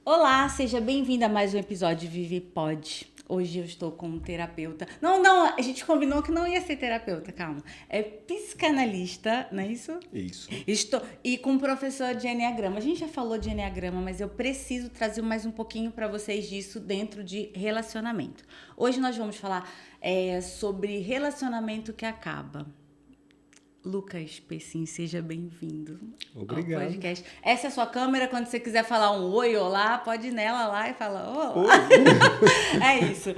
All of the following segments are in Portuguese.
Olá, seja bem-vinda a mais um episódio de Vive Pod. Hoje eu estou com um terapeuta. Não, a gente combinou que não ia ser terapeuta, calma. É psicanalista, não é isso? Isso. Estou e com um professor de enneagrama. A gente já falou de enneagrama, mas eu preciso trazer mais um pouquinho para vocês disso dentro de relacionamento. Hoje nós vamos falar sobre relacionamento que acaba. Lucas Pessim, seja bem-vindo ao Obrigado. podcast. Essa é a sua câmera, quando você quiser falar um oi, olá, pode ir nela lá e falar olá. Oi. É isso.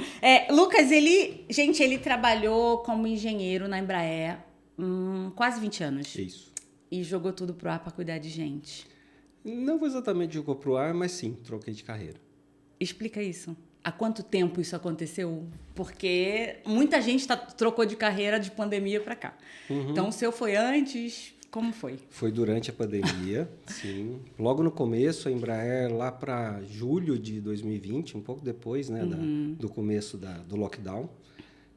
Lucas, ele trabalhou como engenheiro na Embraer quase 20 anos Isso. e jogou tudo pro ar para cuidar de gente. Não exatamente jogou pro ar, mas sim, troquei de carreira. Explica isso. Há quanto tempo isso aconteceu? Porque muita gente trocou de carreira de pandemia para cá. Então, o seu foi antes? Como foi? Foi durante a pandemia, sim. Logo no começo, a Embraer, lá para julho de 2020, um pouco depois do começo do lockdown,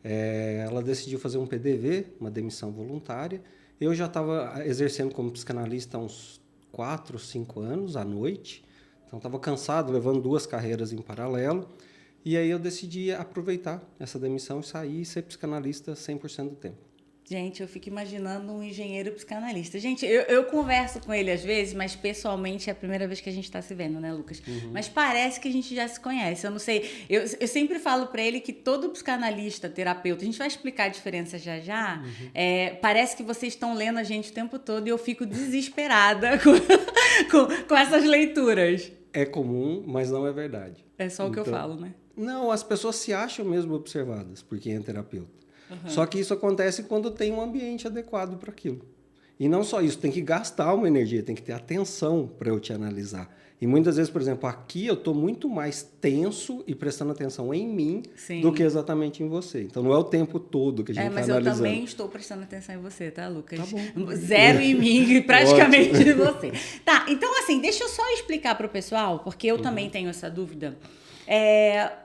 ela decidiu fazer um PDV, uma demissão voluntária. Eu já estava exercendo como psicanalista há uns 4, 5 anos, à noite. Então, estava cansado, levando 2 carreiras em paralelo. E aí eu decidi aproveitar essa demissão e sair e ser psicanalista 100% do tempo. Gente, eu fico imaginando um engenheiro psicanalista. Gente, eu converso com ele às vezes, mas pessoalmente é a primeira vez que a gente está se vendo, né, Lucas? Mas parece que a gente já se conhece. Eu não sei. Eu sempre falo para ele que todo psicanalista, terapeuta, a gente vai explicar a diferença já já. Parece que vocês estão lendo a gente o tempo todo e eu fico desesperada com essas leituras. É comum, mas não é verdade. É só o que eu falo, né? Não, as pessoas se acham mesmo observadas por quem é terapeuta. Só que isso acontece quando tem um ambiente adequado para aquilo. E não só isso, tem que gastar uma energia, tem que ter atenção para eu te analisar. E muitas vezes, por exemplo, aqui eu estou muito mais tenso e prestando atenção em mim Sim. do que exatamente em você. Então não é o tempo todo que a gente está mas analisando. eu também estou prestando atenção em você, tá, Lucas? Tá bom. Zero em mim e praticamente em você. Tá, então assim, deixa eu só explicar para o pessoal, porque eu também tenho essa dúvida.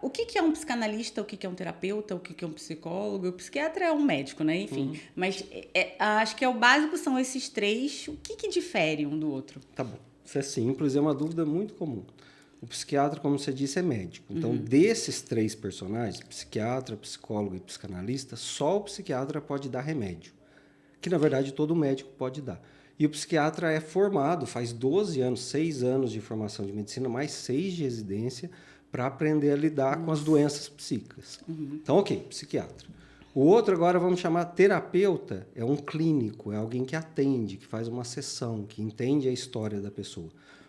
O que é um psicanalista, o que é um terapeuta, o que é um psicólogo? O psiquiatra é um médico, né? Enfim, mas acho que o básico são esses três. O que difere um do outro? Tá bom. Isso é simples, é uma dúvida muito comum. O psiquiatra, como você disse, é médico. Então, desses 3 personagens, psiquiatra, psicólogo e psicanalista, só o psiquiatra pode dar remédio. Que, na verdade, todo médico pode dar. E o psiquiatra é formado, faz 12 anos, 6 anos de formação de medicina, mais 6 de residência, para aprender a lidar com as doenças psíquicas. Então, ok, psiquiatra. O outro agora vamos chamar terapeuta, é um clínico, é alguém que atende, que faz uma sessão, que entende a história da pessoa.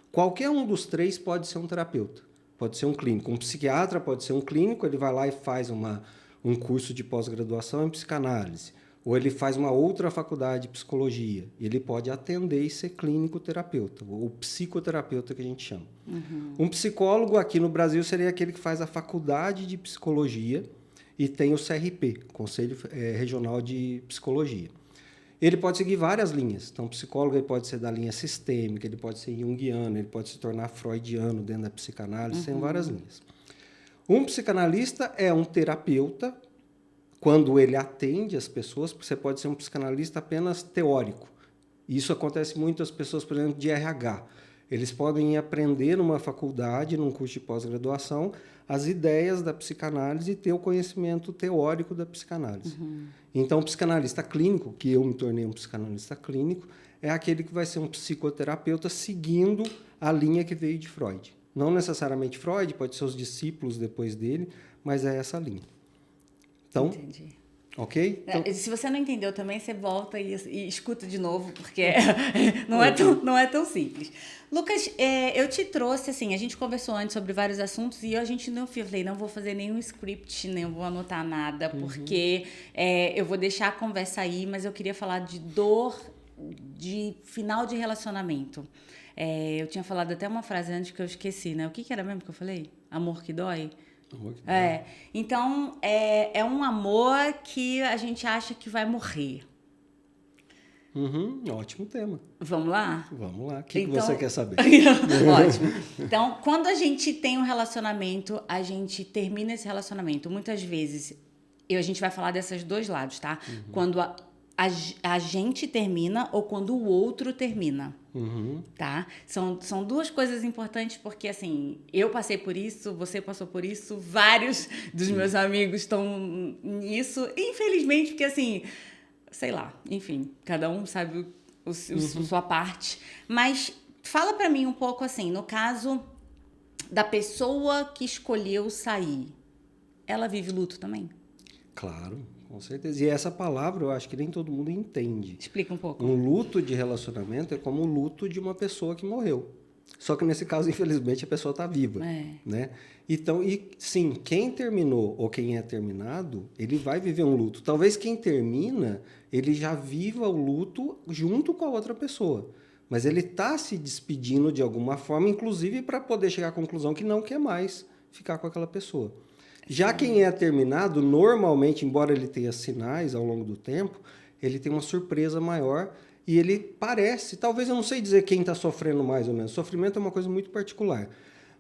Qualquer um dos 3 pode ser um terapeuta, pode ser um clínico. Um psiquiatra pode ser um clínico, ele vai lá e faz um curso de pós-graduação em psicanálise. Ou ele faz uma outra faculdade de psicologia. Ele pode atender e ser clínico terapeuta, ou psicoterapeuta que a gente chama. Um psicólogo aqui no Brasil seria aquele que faz a faculdade de psicologia e tem o CRP, Conselho Regional de Psicologia. Ele pode seguir várias linhas. Então, o psicólogo ele pode ser da linha sistêmica, ele pode ser junguiano, ele pode se tornar freudiano dentro da psicanálise, tem várias linhas. Um psicanalista é um terapeuta quando ele atende as pessoas, porque você pode ser um psicanalista apenas teórico. Isso acontece muito às pessoas, por exemplo, de RH. Eles podem aprender numa faculdade, num curso de pós-graduação, as ideias da psicanálise e ter o conhecimento teórico da psicanálise. Então, o psicanalista clínico, que eu me tornei um psicanalista clínico, é aquele que vai ser um psicoterapeuta seguindo a linha que veio de Freud. Não necessariamente Freud, pode ser os discípulos depois dele, mas é essa linha. Então, entendi. Ok? Então, Se você não entendeu também, você volta e escuta de novo, porque não é tão simples. Lucas, eu te trouxe, assim, a gente conversou antes sobre vários assuntos e a gente não falei, não vou fazer nenhum script, nem vou anotar nada, porque eu vou deixar a conversa aí, mas eu queria falar de dor de final de relacionamento. Eu tinha falado até uma frase antes que eu esqueci, né? O que era mesmo que eu falei? Amor que dói? Então, é um amor que a gente acha que vai morrer. Ótimo tema. Vamos lá? Vamos lá. O que você quer saber? Ótimo. Então, quando a gente tem um relacionamento, a gente termina esse relacionamento. Muitas vezes, a gente vai falar desses 2 lados, tá? Quando a gente termina ou quando o outro termina. Tá? São duas coisas importantes, porque, assim, eu passei por isso, você passou por isso, vários dos meus amigos estão nisso. Infelizmente, porque, assim, sei lá, enfim, cada um sabe sua parte. Mas fala pra mim um pouco, assim, no caso da pessoa que escolheu sair, ela vive luto também? Claro, com certeza. E essa palavra eu acho que nem todo mundo entende. Explica um pouco. Um luto de relacionamento é como o luto de uma pessoa que morreu. Só que nesse caso, infelizmente, a pessoa está viva, né? Então, e sim, quem terminou ou quem é terminado, ele vai viver um luto. Talvez quem termina, ele já viva o luto junto com a outra pessoa. Mas ele está se despedindo de alguma forma, inclusive para poder chegar à conclusão que não quer mais ficar com aquela pessoa. Já quem é terminado, normalmente, embora ele tenha sinais ao longo do tempo, ele tem uma surpresa maior e ele parece, talvez eu não sei dizer quem está sofrendo mais ou menos, sofrimento é uma coisa muito particular,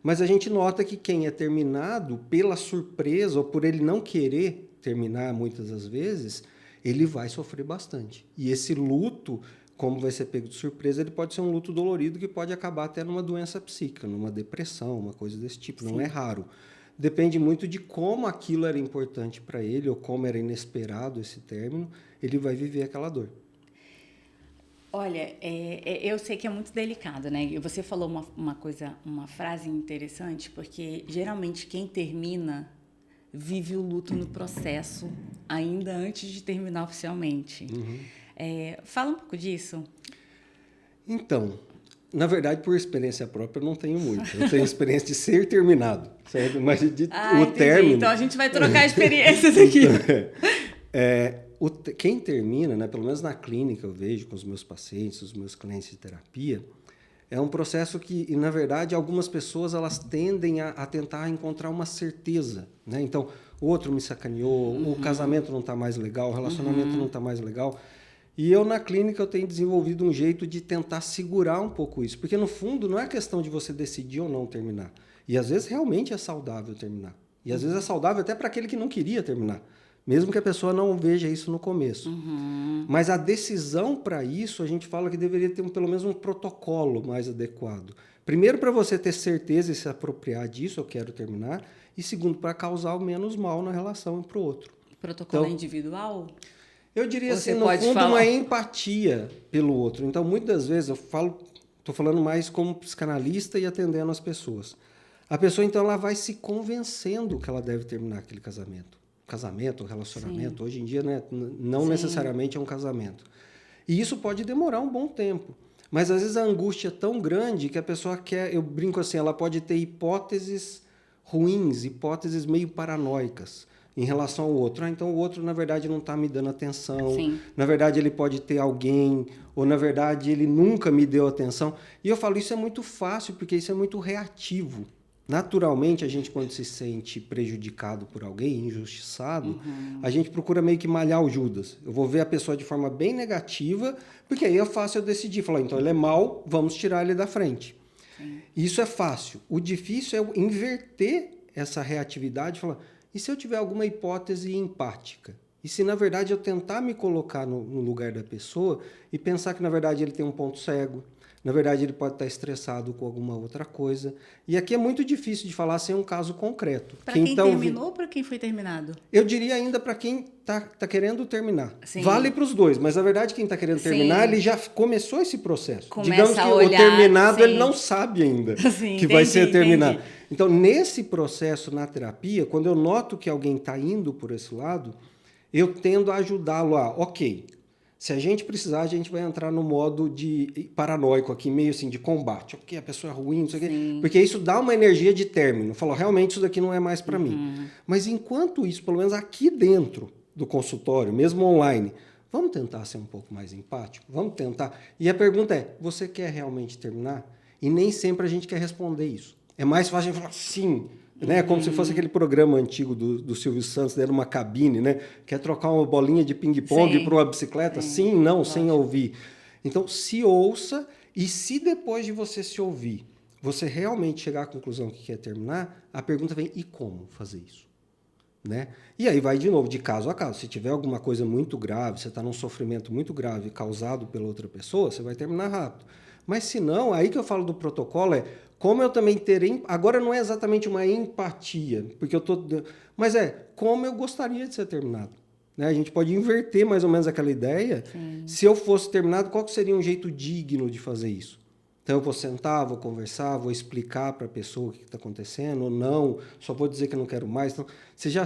mas a gente nota que quem é terminado, pela surpresa ou por ele não querer terminar muitas das vezes, ele vai sofrer bastante. E esse luto, como vai ser pego de surpresa, ele pode ser um luto dolorido que pode acabar até numa doença psíquica, numa depressão, uma coisa desse tipo, não é raro. Depende muito de como aquilo era importante para ele ou como era inesperado esse término, ele vai viver aquela dor. Olha, eu sei que é muito delicado, né? E você falou uma frase interessante, porque geralmente quem termina vive o luto no processo, ainda antes de terminar oficialmente. Fala um pouco disso. Então, na verdade, por experiência própria, eu não tenho muito. Eu tenho experiência de ser terminado, certo? Mas o término... Então, a gente vai trocar experiências aqui. Quem termina, né, pelo menos na clínica eu vejo com os meus pacientes, os meus clientes de terapia, é um processo que, e, na verdade, algumas pessoas elas tendem a tentar encontrar uma certeza. Né? Então, o outro me sacaneou, o casamento não está mais legal, o relacionamento não está mais legal. E eu, na clínica, eu tenho desenvolvido um jeito de tentar segurar um pouco isso. Porque, no fundo, não é questão de você decidir ou não terminar. E, às vezes, realmente é saudável terminar. E, às vezes, é saudável até para aquele que não queria terminar. Mesmo que a pessoa não veja isso no começo. Mas a decisão para isso, a gente fala que deveria ter pelo menos um protocolo mais adequado. Primeiro, para você ter certeza e se apropriar disso, eu quero terminar. E segundo, para causar o menos mal na relação um para o outro. Protocolo individual? Eu diria assim, no fundo, uma empatia pelo outro. Então, muitas vezes, estou falando mais como psicanalista e atendendo as pessoas. A pessoa, então, ela vai se convencendo que ela deve terminar aquele casamento. Casamento, relacionamento, hoje em dia, né, não necessariamente é um casamento. E isso pode demorar um bom tempo. Mas, às vezes, a angústia é tão grande que a pessoa quer, eu brinco assim, ela pode ter hipóteses ruins, hipóteses meio paranoicas em relação ao outro. Então, o outro, na verdade, não está me dando atenção. Na verdade, ele pode ter alguém, ou, na verdade, ele nunca me deu atenção. E eu falo, isso é muito fácil, porque isso é muito reativo. Naturalmente, a gente, quando se sente prejudicado por alguém, injustiçado, a gente procura meio que malhar o Judas. Eu vou ver a pessoa de forma bem negativa, porque aí é fácil eu decidir. Falar, então ele é mau, vamos tirar ele da frente. Isso é fácil. O difícil é eu inverter essa reatividade e falar, e se eu tiver alguma hipótese empática? E se, na verdade, eu tentar me colocar no lugar da pessoa e pensar que, na verdade, ele tem um ponto cego, na verdade, ele pode estar estressado com alguma outra coisa. E aqui é muito difícil de falar sem um caso concreto. Para quem terminou ou para quem foi terminado? Eu diria ainda para quem está querendo terminar. Vale para os dois, mas, na verdade, quem está querendo terminar, ele já começou esse processo. Digamos que o terminado, ele não sabe ainda que vai ser terminado. Então, nesse processo, na terapia, quando eu noto que alguém está indo por esse lado, eu tendo a ajudá-lo a, ok, se a gente precisar, a gente vai entrar no modo de paranoico aqui, meio assim, de combate. Ok, a pessoa é ruim, não sei o quê. Porque isso dá uma energia de término. Falou, realmente isso daqui não é mais para mim. Mas enquanto isso, pelo menos aqui dentro do consultório, mesmo online, vamos tentar ser um pouco mais empático? Vamos tentar. E a pergunta é, você quer realmente terminar? E nem sempre a gente quer responder isso. É mais fácil a gente falar sim. Né? Como se fosse aquele programa antigo do Silvio Santos, era uma cabine, né? Quer trocar uma bolinha de ping-pong para uma bicicleta? Sim, não, lógico. Sem ouvir. Então, se ouça, e se depois de você se ouvir, você realmente chegar à conclusão que quer terminar, a pergunta vem, e como fazer isso? Né? E aí vai de novo, de caso a caso. Se tiver alguma coisa muito grave, você está num sofrimento muito grave causado pela outra pessoa, você vai terminar rápido. Mas se não, aí que eu falo do protocolo como eu também terei... Agora não é exatamente uma empatia, porque eu tô... Mas como eu gostaria de ser terminado. Né? A gente pode inverter mais ou menos aquela ideia. Sim. Se eu fosse terminado, qual que seria um jeito digno de fazer isso? Então eu vou sentar, vou conversar, vou explicar para a pessoa o que está acontecendo, ou não, só vou dizer que eu não quero mais. Então, você já...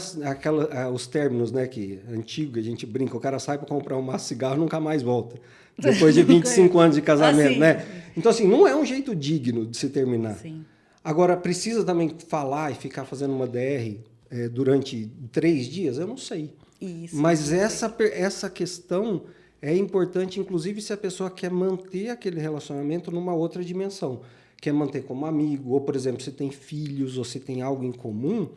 os términos, né, que antigo, a gente brinca, o cara sai para comprar um maço de cigarro e nunca mais volta. Depois de 25 anos de casamento, né? Então, assim, não é um jeito digno de se terminar. Sim. Agora, precisa também falar e ficar fazendo uma DR durante 3 dias? Eu não sei. Isso. Mas essa questão é importante, inclusive, se a pessoa quer manter aquele relacionamento numa outra dimensão. Quer manter como amigo, ou, por exemplo, se tem filhos, ou se tem algo em comum,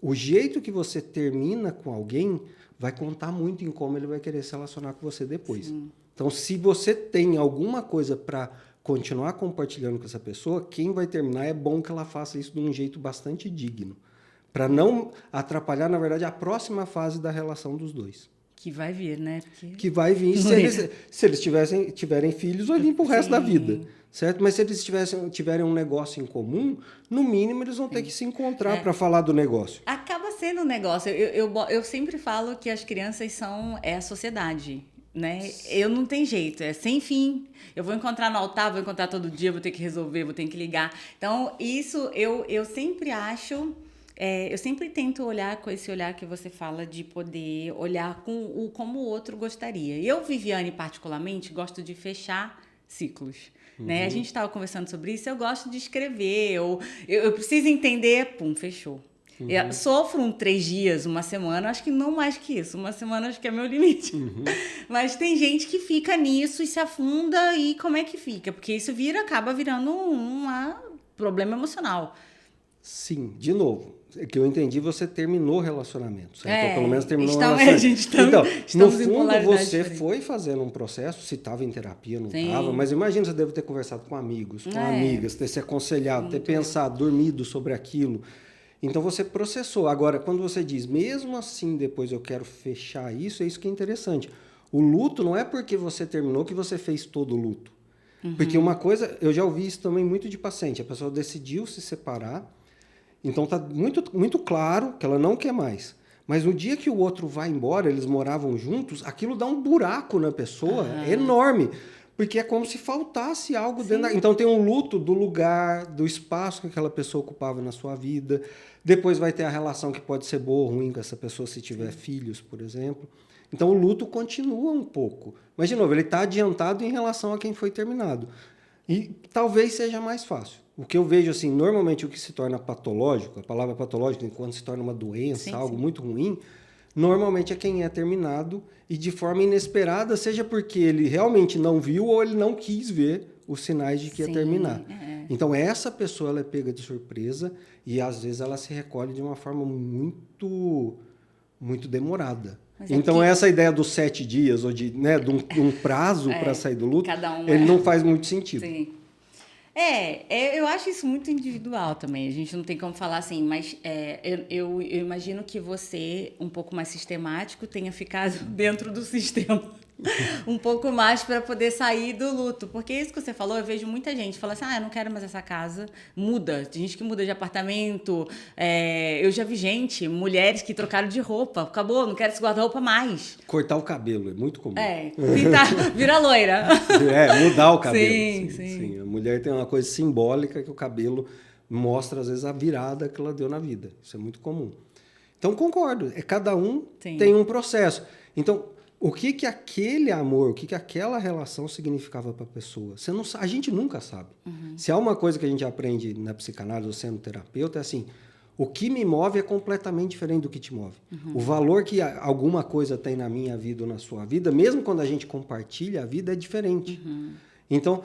o jeito que você termina com alguém vai contar muito em como ele vai querer se relacionar com você depois. Sim. Então, se você tem alguma coisa para continuar compartilhando com essa pessoa, quem vai terminar é bom que ela faça isso de um jeito bastante digno, para não atrapalhar, na verdade, a próxima fase da relação dos dois. Que vai vir, né? Porque... Que vai vir se eles tiverem filhos, vai vir para o resto da vida, certo? Mas se eles tiverem um negócio em comum, no mínimo eles vão ter que se encontrar para falar do negócio. Acaba sendo um negócio. Eu sempre falo que as crianças são a sociedade. Né? Eu não tenho jeito, é sem fim. Eu vou encontrar no altar, vou encontrar todo dia, vou ter que resolver, vou ter que ligar. Então, isso eu sempre acho, eu sempre tento olhar com esse olhar que você fala de poder olhar como o outro gostaria. Eu, Viviane, particularmente, gosto de fechar ciclos. Uhum. Né? A gente estava conversando sobre isso, eu gosto de escrever, eu preciso entender, pum, fechou. Uhum. Eu sofro 3 dias, uma semana, acho que não mais que isso. Uma semana acho que é meu limite. Uhum. Mas tem gente que fica nisso e se afunda, e como é que fica? Porque isso acaba virando um problema emocional. Sim, de novo. Que eu entendi, você terminou o relacionamento, certo? Então, pelo menos terminou o relacionamento. No fundo, você foi fazendo um processo, se estava em terapia, não estava, mas imagina, você deve ter conversado com amigos, com amigas, ter se aconselhado, ter pensado, dormido sobre aquilo. Então, você processou. Agora, quando você diz, mesmo assim, depois eu quero fechar isso, é isso que é interessante. O luto não é porque você terminou que você fez todo o luto. Uhum. Porque uma coisa, eu já ouvi isso também muito de paciente, a pessoa decidiu se separar, então está muito, muito claro que ela não quer mais. Mas no dia que o outro vai embora, eles moravam juntos, aquilo dá um buraco na pessoa enorme. Porque é como se faltasse algo dentro Então tem um luto do lugar, do espaço que aquela pessoa ocupava na sua vida. Depois vai ter a relação que pode ser boa ou ruim com essa pessoa se tiver filhos, por exemplo. Então o luto continua um pouco. Mas, de novo, ele está adiantado em relação a quem foi terminado. E talvez seja mais fácil. O que eu vejo, assim, normalmente o que se torna patológico, a palavra patológica, quando se torna uma doença, algo muito ruim, normalmente é quem é terminado e de forma inesperada, seja porque ele realmente não viu ou ele não quis ver os sinais de que ia terminar. Então, essa pessoa ela é pega de surpresa e, às vezes, ela se recolhe de uma forma muito, muito demorada. Então, essa ideia dos 7 dias ou de um prazo para sair do luto, ele não faz muito sentido. Sim. Eu acho isso muito individual também. A gente não tem como falar assim, mas eu imagino que você, um pouco mais sistemático, tenha ficado dentro do sistema um pouco mais para poder sair do luto. Porque isso que você falou, eu vejo muita gente falando assim, eu não quero mais essa casa, muda. Tem gente que muda de apartamento. Eu já vi mulheres que trocaram de roupa. Acabou, não quero esse guarda-roupa mais. Cortar o cabelo, é muito comum. Vira loira. Mudar o cabelo. Sim. A mulher tem uma coisa simbólica que o cabelo mostra, às vezes, a virada que ela deu na vida. Isso é muito comum. Então, concordo. Cada um tem um processo. Então, o que aquele amor, o que aquela relação significava para a pessoa? A gente nunca sabe. Uhum. Se há uma coisa que a gente aprende na psicanálise ou sendo terapeuta, é assim, o que me move é completamente diferente do que te move. Uhum. O valor que alguma coisa tem na minha vida ou na sua vida, mesmo quando a gente compartilha a vida, é diferente. Uhum. Então,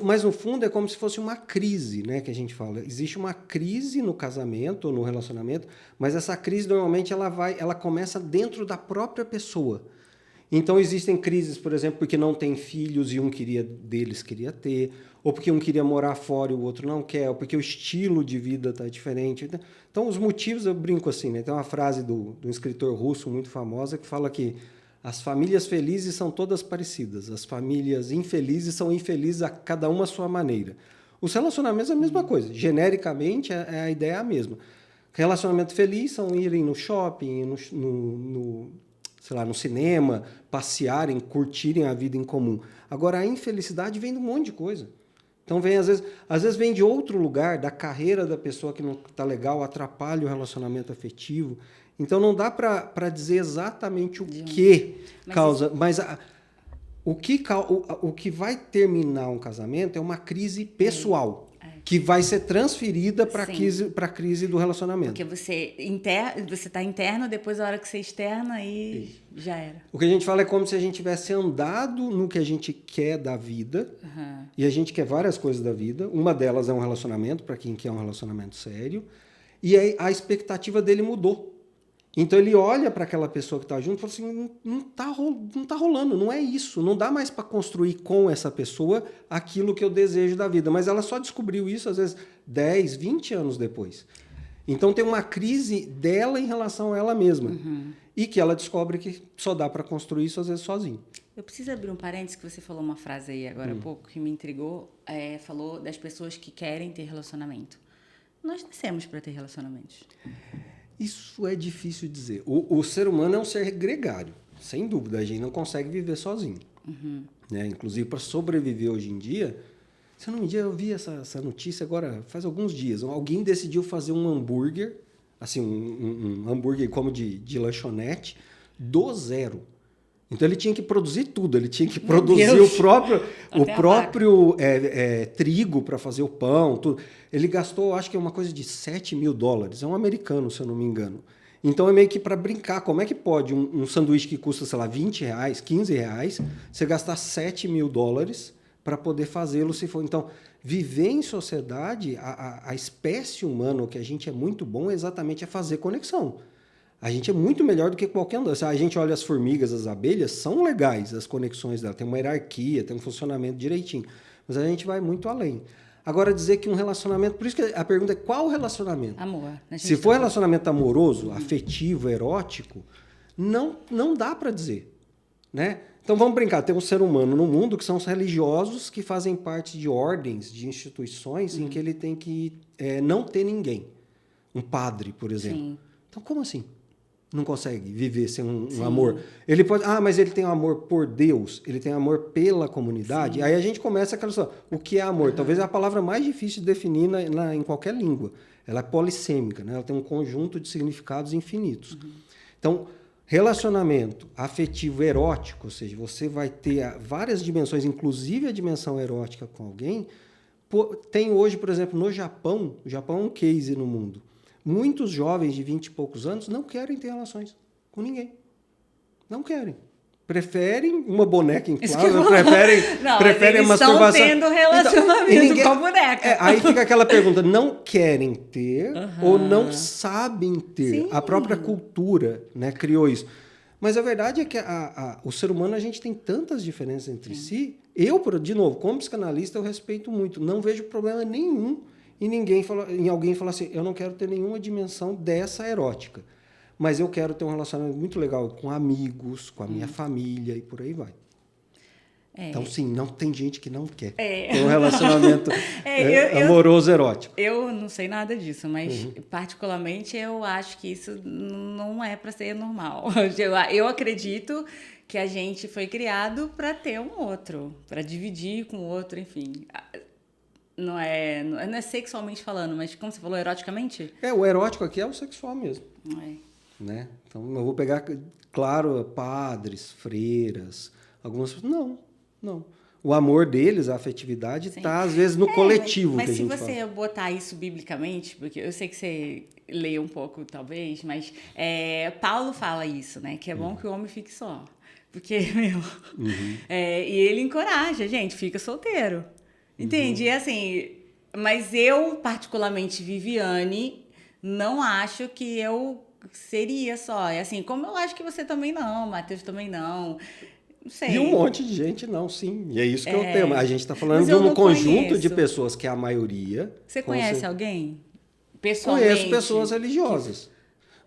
mas no fundo é como se fosse uma crise, né, que a gente fala. Existe uma crise no casamento ou no relacionamento, mas essa crise normalmente ela começa dentro da própria pessoa. Então, existem crises, por exemplo, porque não tem filhos e um deles queria ter, ou porque um queria morar fora e o outro não quer, ou porque o estilo de vida está diferente. Então, os motivos, eu brinco assim, né? Tem uma frase do escritor russo muito famosa que fala que As famílias felizes são todas parecidas. As famílias infelizes são infelizes a cada uma à sua maneira. Os relacionamentos é a mesma coisa. Genericamente, a ideia é a mesma. Relacionamento feliz são irem no shopping, sei lá, no cinema, passearem, curtirem a vida em comum. Agora, a infelicidade vem de um monte de coisa. Então, às vezes vem de outro lugar, da carreira da pessoa que não está legal, atrapalha o relacionamento afetivo. Então, não dá para dizer exatamente o que causa... Mas o que vai terminar um casamento é uma crise pessoal. Que vai ser transferida para a crise do relacionamento. Porque você está interno, depois a hora que você externa, aí já era. O que a gente fala é como se a gente tivesse andado no que a gente quer da vida, e a gente quer várias coisas da vida. Uma delas é um relacionamento, para quem quer um relacionamento sério, e aí a expectativa dele mudou. Então ele olha para aquela pessoa que está junto e fala assim, não tá rolando, não é isso. Não dá mais para construir com essa pessoa aquilo que eu desejo da vida. Mas ela só descobriu isso, às vezes, 10, 20 anos depois. Então tem uma crise dela em relação a ela mesma. E que ela descobre que só dá para construir isso, às vezes, sozinho. Eu preciso abrir um parênteses, que você falou uma frase aí agora há pouco que me intrigou. Falou das pessoas que querem ter relacionamento. Nós nascemos para ter relacionamentos. Isso é difícil de dizer. O ser humano é um ser gregário, sem dúvida. A gente não consegue viver sozinho. Né? Inclusive, para sobreviver hoje em dia... Se não me engano, eu vi essa notícia agora faz alguns dias. Alguém decidiu fazer um hambúrguer, assim, um hambúrguer como de lanchonete, do zero. Então, ele tinha que produzir tudo. Ele tinha que produzir o próprio trigo para fazer o pão, tudo. Ele gastou, acho que é uma coisa de $7.000. É um americano, se eu não me engano. Então, é meio que para brincar. Como é que pode um sanduíche que custa, sei lá, R$20, R$15, você gastar $7.000 para poder fazê-lo se for... Então, viver em sociedade, a espécie humana, o que a gente é muito bom exatamente é fazer conexão. A gente é muito melhor do que qualquer um. A gente olha as formigas, as abelhas, são legais as conexões dela. Tem uma hierarquia, tem um funcionamento direitinho. Mas a gente vai muito além. Agora, dizer que um relacionamento... Por isso que a pergunta é qual relacionamento? Amor. Se for relacionamento amoroso, afetivo, erótico, não dá para dizer, né? Então, vamos brincar. Tem um ser humano no mundo que são os religiosos que fazem parte de ordens, de instituições em que ele tem que não ter ninguém. Um padre, por exemplo. Sim. Então, como assim? Não consegue viver sem um amor. Ele pode... mas ele tem um amor por Deus, ele tem amor pela comunidade. Sim. Aí a gente começa aquela história. O que é amor? Talvez é a palavra mais difícil de definir em qualquer língua. Ela é polissêmica, né? Ela tem um conjunto de significados infinitos. Então, relacionamento afetivo erótico, ou seja, você vai ter várias dimensões, inclusive a dimensão erótica com alguém. Tem hoje, por exemplo, no Japão, o Japão é um case no mundo. Muitos jovens de 20 e poucos anos não querem ter relações com ninguém. Não querem. Preferem uma boneca inflável, preferem a masturbação. Estão tendo relacionamento com a boneca. Aí fica aquela pergunta, não querem ter ou não sabem ter? Sim. A própria cultura, né, criou isso. Mas a verdade é que o ser humano, a gente tem tantas diferenças entre si. Eu, de novo, como psicanalista, eu respeito muito. Não vejo problema nenhum em alguém falar assim, eu não quero ter nenhuma dimensão dessa erótica, mas eu quero ter um relacionamento muito legal com amigos, com a minha família e por aí vai. Então, sim, não tem gente que não quer ter um relacionamento amoroso, erótico. Eu não sei nada disso, mas particularmente eu acho que isso não é para ser normal. Eu acredito que a gente foi criado para ter um outro, para dividir com o outro, enfim... Não é sexualmente falando, mas como você falou, eroticamente? O erótico aqui é o sexual mesmo. Né? Então, eu vou pegar, claro, padres, freiras, algumas... Não. O amor deles, a afetividade, está, às vezes, no coletivo que a gente fala. Mas se você botar isso biblicamente, porque eu sei que você lê um pouco, talvez, mas Paulo fala isso, né? Que é bom que o homem fique só. Porque, e ele encoraja, gente, fica solteiro. Entende? Assim, mas eu, particularmente, Viviane, não acho que eu seria só. Assim, como eu acho que você também não, Matheus também não. Não sei. E um monte de gente não, sim. E é isso que é o tema. A gente está falando de um conjunto de pessoas que é a maioria. Você conhece alguém? Pessoalmente? Conheço pessoas religiosas.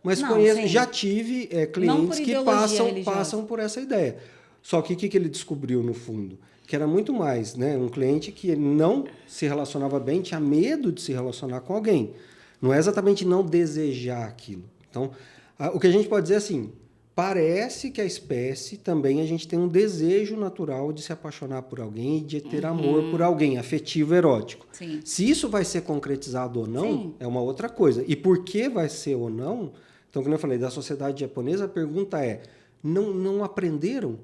Mas Não, conheço, sim. já tive Não por clientes que ideologia religiosa. passam por essa ideia. Só que o que ele descobriu no fundo? Que era muito mais, né? Um cliente que não se relacionava bem, tinha medo de se relacionar com alguém. Não é exatamente não desejar aquilo. Então, o que a gente pode dizer é assim, parece que a espécie também a gente tem um desejo natural de se apaixonar por alguém e de ter amor por alguém, afetivo, erótico. Sim. Se isso vai ser concretizado ou não, Sim. é uma outra coisa. E por que vai ser ou não? Então, como eu falei, da sociedade japonesa, a pergunta é, não aprenderam?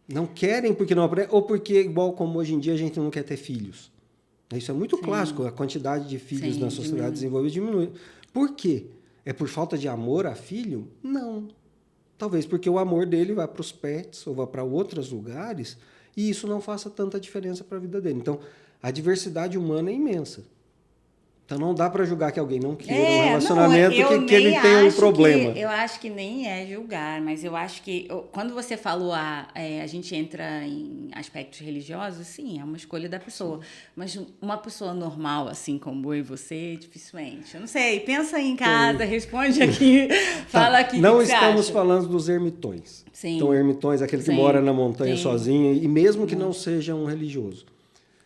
Não querem porque não aprendem? Ou porque, igual como hoje em dia, a gente não quer ter filhos? Isso é muito clássico, a quantidade de filhos Sim, na sociedade desenvolvida diminui. Por quê? É por falta de amor a filho? Não. Talvez porque o amor dele vai para os pets ou vai para outros lugares e isso não faça tanta diferença para a vida dele. Então, a diversidade humana é imensa. Então, não dá para julgar que alguém não queira um relacionamento, que ele tenha um problema. Eu acho que nem é julgar, mas eu acho que quando você falou a gente entra em aspectos religiosos, sim, é uma escolha da pessoa. Sim. Mas uma pessoa normal, assim como eu e você, dificilmente. Eu não sei, pensa em casa, responde aqui, fala aqui. Não que estamos você acha? falando dos ermitões. Sim. Então, ermitões, aquele que Sim. mora na montanha Sim. sozinho, e mesmo que não seja um religioso.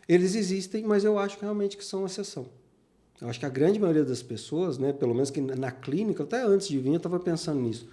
Eles existem, mas eu acho realmente que são exceção. Eu acho que a grande maioria das pessoas, né, pelo menos que na clínica, até antes de vir, eu estava pensando nisso.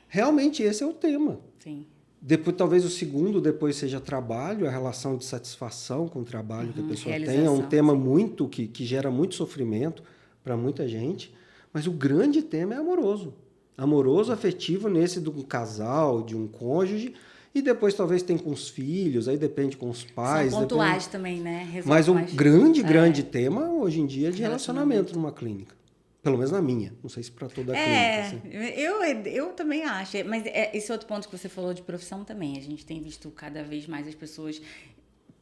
Realmente esse é o tema. Sim. Depois, talvez o segundo depois seja trabalho, a relação de satisfação com o trabalho que a pessoa tem. É um tema muito que gera muito sofrimento para muita gente. Mas o grande tema é amoroso. Amoroso, afetivo nesse de um casal, de um cônjuge. E depois talvez tem com os filhos, aí depende com os pais. São pontuais também, né? Mas o grande tema hoje em dia é de relacionamento numa clínica. Pelo menos na minha. Não sei se para toda a clínica. Assim. Eu também acho. Mas esse outro ponto que você falou de profissão também. A gente tem visto cada vez mais as pessoas,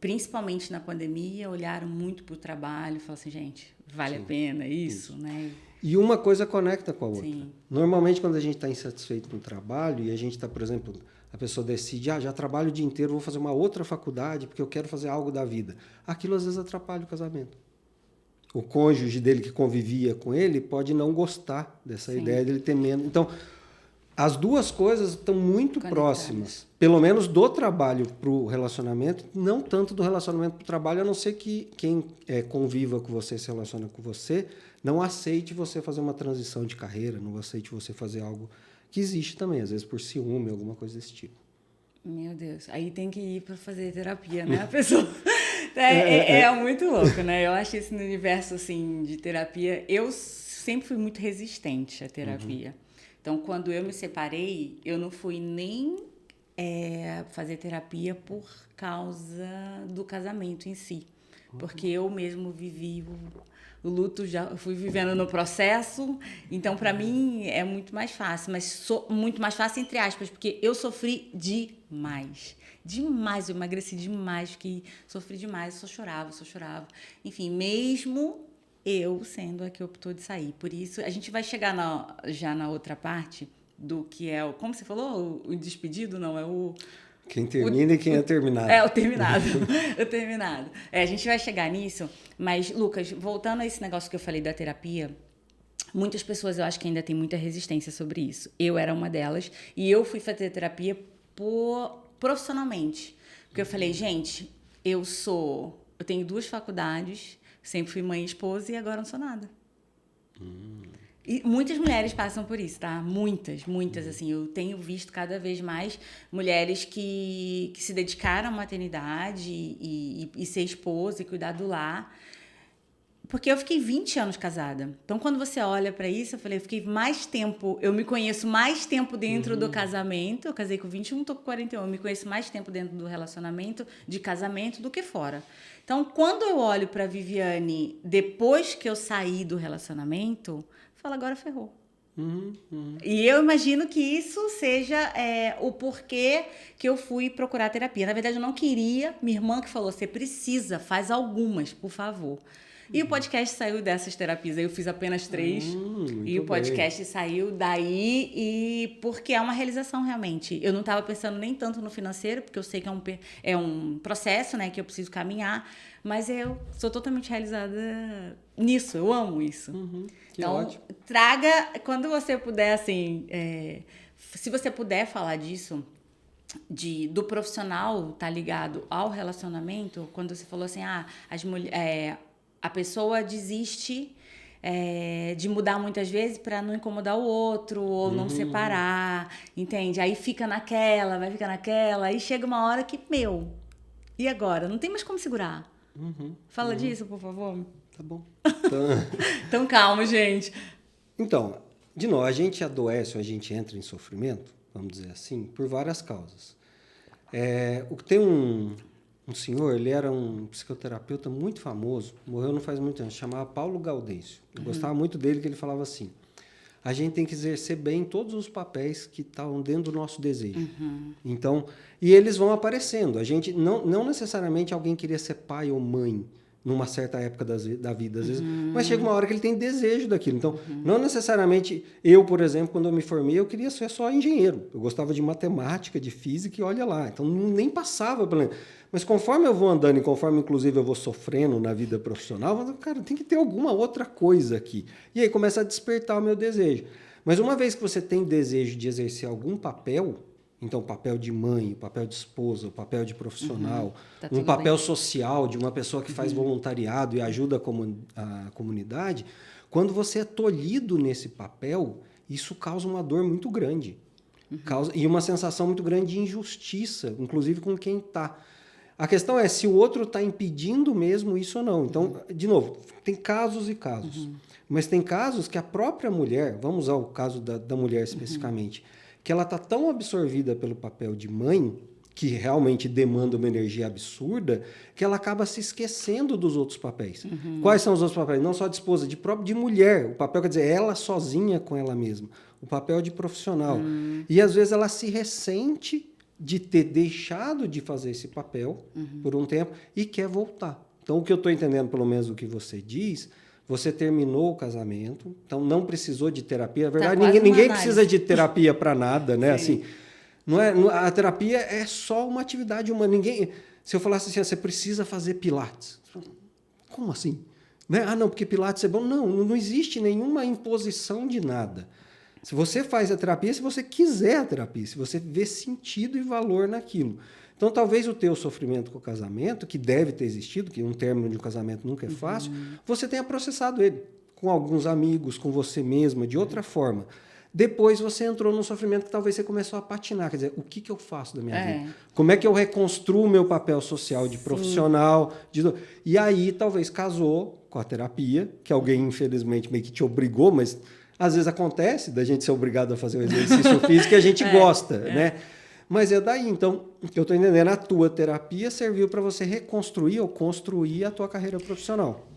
principalmente na pandemia, olharam muito para o trabalho e falaram assim, gente, vale a pena isso, né? E uma coisa conecta com a outra. Sim. Normalmente, quando a gente está insatisfeito no trabalho e a gente está, por exemplo, a pessoa decide, já trabalho o dia inteiro, vou fazer uma outra faculdade porque eu quero fazer algo da vida. Aquilo às vezes atrapalha o casamento. O cônjuge dele que convivia com ele pode não gostar dessa ideia dele ter menos. Então, as duas coisas estão muito próximas. Pelo menos do trabalho para o relacionamento, não tanto do relacionamento para o trabalho, a não ser que quem conviva com você, se relaciona com você, não aceite você fazer uma transição de carreira, não aceite você fazer algo que existe também, às vezes por ciúme, alguma coisa desse tipo. Meu Deus, aí tem que ir para fazer terapia, né? A pessoa é muito louco, né? Eu acho esse universo assim de terapia. Eu sempre fui muito resistente à terapia. Então, quando eu me separei, eu não fui nem fazer terapia por causa do casamento em si, porque eu mesmo vivi o luto, já fui vivendo no processo, então para mim é muito mais fácil, mas muito mais fácil entre aspas, porque eu sofri demais, eu emagreci demais, sofri demais, só chorava, enfim, mesmo eu sendo a que optou de sair. Por isso, a gente vai chegar já na outra parte do que é como você falou, o despedido, não é o... Quem termina e quem é terminado. O terminado. O terminado. A gente vai chegar nisso, mas, Lucas, voltando a esse negócio que eu falei da terapia, muitas pessoas eu acho que ainda tem muita resistência sobre isso. Eu era uma delas e eu fui fazer terapia profissionalmente. Porque eu falei, gente, eu tenho 2 faculdades, sempre fui mãe e esposa e agora não sou nada. E muitas mulheres passam por isso, tá? Muitas, assim. Eu tenho visto cada vez mais mulheres que se dedicaram à maternidade e ser esposa e cuidar do lar. Porque eu fiquei 20 anos casada. Então, quando você olha para isso, eu falei, eu fiquei mais tempo, eu me conheço mais tempo dentro do casamento. Eu casei com 21, tô com 41. Eu me conheço mais tempo dentro do relacionamento, de casamento, do que fora. Então, quando eu olho para Viviane, depois que eu saí do relacionamento, eu falo, agora ferrou. E eu imagino que isso seja o porquê que eu fui procurar terapia. Na verdade, eu não queria. Minha irmã que falou, você precisa, faz algumas, por favor. E o podcast saiu dessas terapias. Eu fiz apenas 3. E o podcast saiu daí e porque é uma realização realmente. Eu não estava pensando nem tanto no financeiro, porque eu sei que é um processo, né, que eu preciso caminhar, mas eu sou totalmente realizada nisso. Eu amo isso. Então, ótimo. traga, quando você puder, assim, se você puder falar disso, do profissional tá ligado ao relacionamento, quando você falou assim, a pessoa desiste de mudar muitas vezes para não incomodar o outro ou não separar, entende? Aí fica naquela, vai ficar naquela, aí chega uma hora que, e agora? Não tem mais como segurar. Fala disso, por favor. Tá bom. Então, calma, gente. Então, de novo, a gente adoece ou a gente entra em sofrimento, vamos dizer assim, por várias causas. Tem um senhor, ele era um psicoterapeuta muito famoso, morreu não faz muito tempo, chamava Paulo Gaudêncio. Eu gostava muito dele, que ele falava assim, a gente tem que exercer bem todos os papéis que estão dentro do nosso desejo. Então, e eles vão aparecendo. A gente, não necessariamente alguém queria ser pai ou mãe, numa certa época da vida, às vezes, mas chega uma hora que ele tem desejo daquilo. Então, não necessariamente, eu, por exemplo, quando eu me formei, eu queria ser só engenheiro. Eu gostava de matemática, de física e olha lá. Então, nem passava pela... Mas conforme eu vou andando e conforme, inclusive, eu vou sofrendo na vida profissional, eu falo, cara, tem que ter alguma outra coisa aqui. E aí começa a despertar o meu desejo. Mas uma vez que você tem desejo de exercer algum papel, então, o papel de mãe, o papel de esposa, o papel de profissional, um papel social de uma pessoa que faz voluntariado e ajuda a comunidade, quando você é tolhido nesse papel, isso causa uma dor muito grande. E uma sensação muito grande de injustiça, inclusive com quem está. A questão é se o outro está impedindo mesmo isso ou não. Então, de novo, tem casos e casos. Mas tem casos que a própria mulher, vamos usar o caso da mulher especificamente, que ela está tão absorvida pelo papel de mãe, que realmente demanda uma energia absurda, que ela acaba se esquecendo dos outros papéis. Quais são os outros papéis? Não só de esposa, de mulher. O papel, quer dizer, ela sozinha com ela mesma. O papel de profissional. E às vezes ela se ressente de ter deixado de fazer esse papel por um tempo e quer voltar. Então, o que eu estou entendendo, pelo menos o que você diz... Você terminou o casamento, então não precisou de terapia. Na verdade, ninguém precisa de terapia para nada, né? Assim, a terapia é só uma atividade humana. Se eu falasse assim, você precisa fazer pilates. Como assim? Né? Não, porque pilates é bom. Não existe nenhuma imposição de nada. Se você faz a terapia, se você quiser a terapia, se você vê sentido e valor naquilo. Então, talvez o teu sofrimento com o casamento, que deve ter existido, que um término de um casamento nunca é fácil, você tenha processado ele com alguns amigos, com você mesma, de outra forma. Depois você entrou num sofrimento que talvez você começou a patinar. Quer dizer, o que eu faço da minha vida? Como é que eu reconstruo o meu papel social de profissional? E aí, talvez casou com a terapia, que alguém, infelizmente, meio que te obrigou, mas às vezes acontece da gente ser obrigado a fazer um exercício físico que a gente gosta, né? Mas é daí, então, que eu estou entendendo, a tua terapia serviu para você reconstruir ou construir a tua carreira profissional.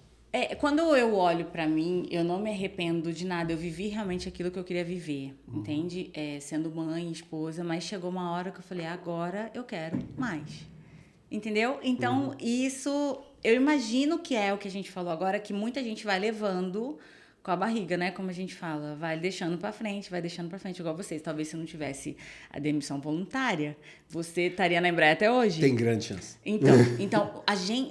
Quando eu olho para mim, eu não me arrependo de nada. Eu vivi realmente aquilo que eu queria viver, entende? Sendo mãe, esposa, mas chegou uma hora que eu falei, agora eu quero mais. Entendeu? Então, isso, eu imagino que é o que a gente falou agora, que muita gente vai levando com a barriga, né? Como a gente fala, vai deixando pra frente, igual vocês. Talvez se não tivesse a demissão voluntária, você estaria na Embraer até hoje. Tem grande chance. Então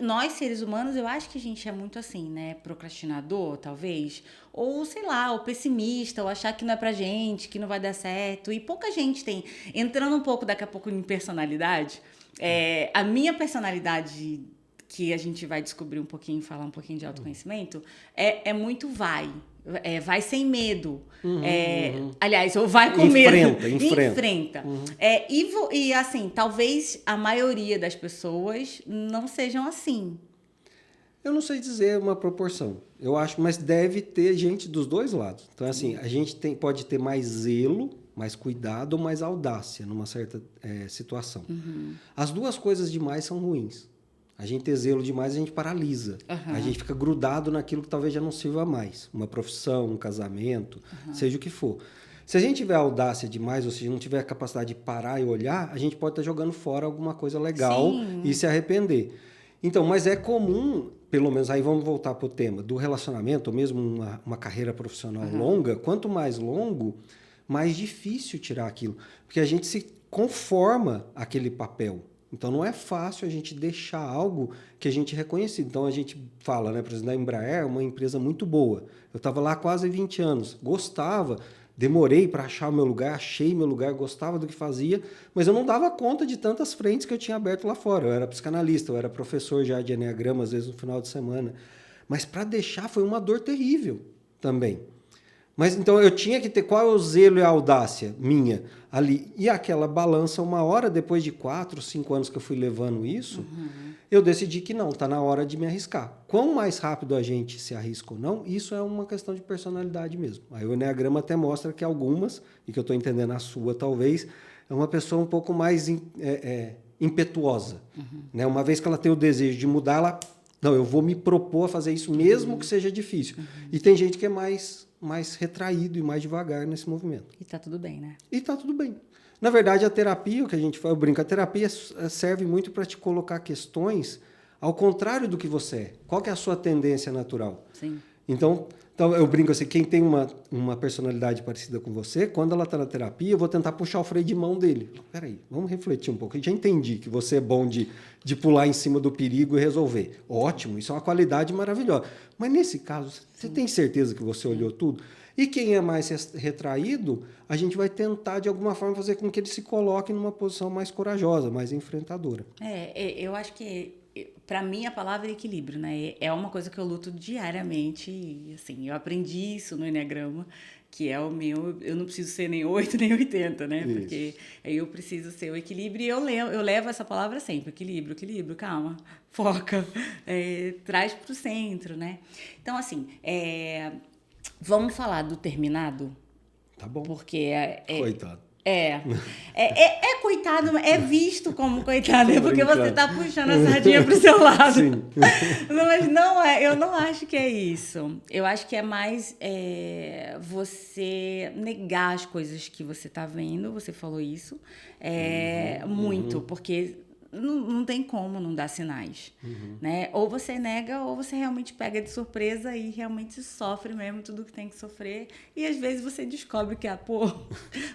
nós seres humanos, eu acho que a gente é muito assim, né? Procrastinador, talvez. Ou, sei lá, ou pessimista, ou achar que não é pra gente, que não vai dar certo. E pouca gente tem. Entrando um pouco daqui a pouco em personalidade, a minha personalidade, que a gente vai descobrir um pouquinho, falar um pouquinho de autoconhecimento, é muito vai. Vai sem medo. Aliás, ou vai com medo. Enfrenta. E assim, talvez a maioria das pessoas não sejam assim. Eu não sei dizer uma proporção. Eu acho, mas deve ter gente dos dois lados. Então, assim, a gente pode ter mais zelo, mais cuidado ou mais audácia numa certa situação. As duas coisas demais são ruins. A gente ter zelo demais, a gente paralisa. A gente fica grudado naquilo que talvez já não sirva mais. Uma profissão, um casamento, seja o que for. Se a gente tiver audácia demais, ou seja, não tiver a capacidade de parar e olhar, a gente pode estar jogando fora alguma coisa legal e se arrepender. Então, mas é comum, pelo menos aí vamos voltar para o tema do relacionamento, ou mesmo uma carreira profissional longa, quanto mais longo, mais difícil tirar aquilo. Porque a gente se conforma àquele papel. Então não é fácil a gente deixar algo que a gente é reconhecido. Então a gente fala, né, por exemplo, da Embraer, é uma empresa muito boa. Eu estava lá há quase 20 anos, gostava, demorei para achar o meu lugar, achei meu lugar, gostava do que fazia, mas eu não dava conta de tantas frentes que eu tinha aberto lá fora. Eu era psicanalista, eu era professor já de Enneagrama, às vezes no final de semana. Mas para deixar foi uma dor terrível também. Mas então eu tinha que ter qual é o zelo e a audácia minha ali. E aquela balança, uma hora depois de 4, 5 anos que eu fui levando isso, eu decidi que não, está na hora de me arriscar. Quão mais rápido a gente se arrisca ou não, isso é uma questão de personalidade mesmo. Aí o Enneagrama até mostra que algumas, e que eu estou entendendo a sua talvez, é uma pessoa um pouco mais impetuosa. Né? Uma vez que ela tem o desejo de mudar, ela... Não, eu vou me propor a fazer isso mesmo que seja difícil. E tem gente que é mais retraído e mais devagar nesse movimento. E tá tudo bem, né? E tá tudo bem. Na verdade, a terapia, o que a gente fala, eu brinco, a terapia serve muito para te colocar questões ao contrário do que você é. Qual que é a sua tendência natural? Sim. Então eu brinco assim, quem tem uma personalidade parecida com você, quando ela está na terapia, eu vou tentar puxar o freio de mão dele. Peraí, vamos refletir um pouco. Eu já entendi que você é bom de pular em cima do perigo e resolver. Ótimo, isso é uma qualidade maravilhosa. Mas nesse caso, você tem certeza que você olhou tudo? E quem é mais retraído, a gente vai tentar, de alguma forma, fazer com que ele se coloque numa posição mais corajosa, mais enfrentadora. Eu acho que, para mim, a palavra é equilíbrio, né? É uma coisa que eu luto diariamente. E, assim, eu aprendi isso no Enneagrama, que é o meu... Eu não preciso ser nem 8, nem 80, né? Isso. Porque eu preciso ser o equilíbrio. E eu levo essa palavra sempre. Equilíbrio, calma, foca, traz para o centro, né? Então, assim... Vamos falar do terminado? Tá bom. Porque coitado. Coitado, é visto como coitado, é porque brincando. você está puxando a sardinha para o seu lado. Sim. Mas não é, eu não acho que é isso. Eu acho que é mais você negar as coisas que você está vendo, você falou isso, muito, porque... Não tem como não dar sinais, né? Ou você nega, ou você realmente pega de surpresa e realmente sofre mesmo tudo que tem que sofrer. E às vezes você descobre que,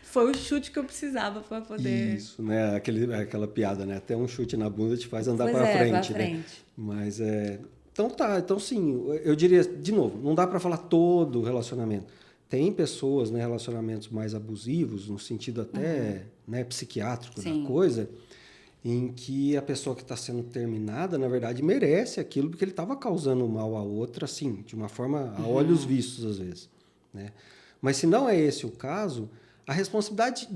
foi o chute que eu precisava para poder... Isso, né? Aquela piada, né? Até um chute na bunda te faz andar para frente, né? Mas Então tá, então sim, eu diria, de novo, não dá para falar todo o relacionamento. Tem pessoas, né, relacionamentos mais abusivos, no sentido até né, psiquiátrico da coisa... em que a pessoa que está sendo terminada, na verdade, merece aquilo porque ele estava causando mal a outra, assim, de uma forma a olhos vistos, às vezes. Né? Mas se não é esse o caso, a responsabilidade...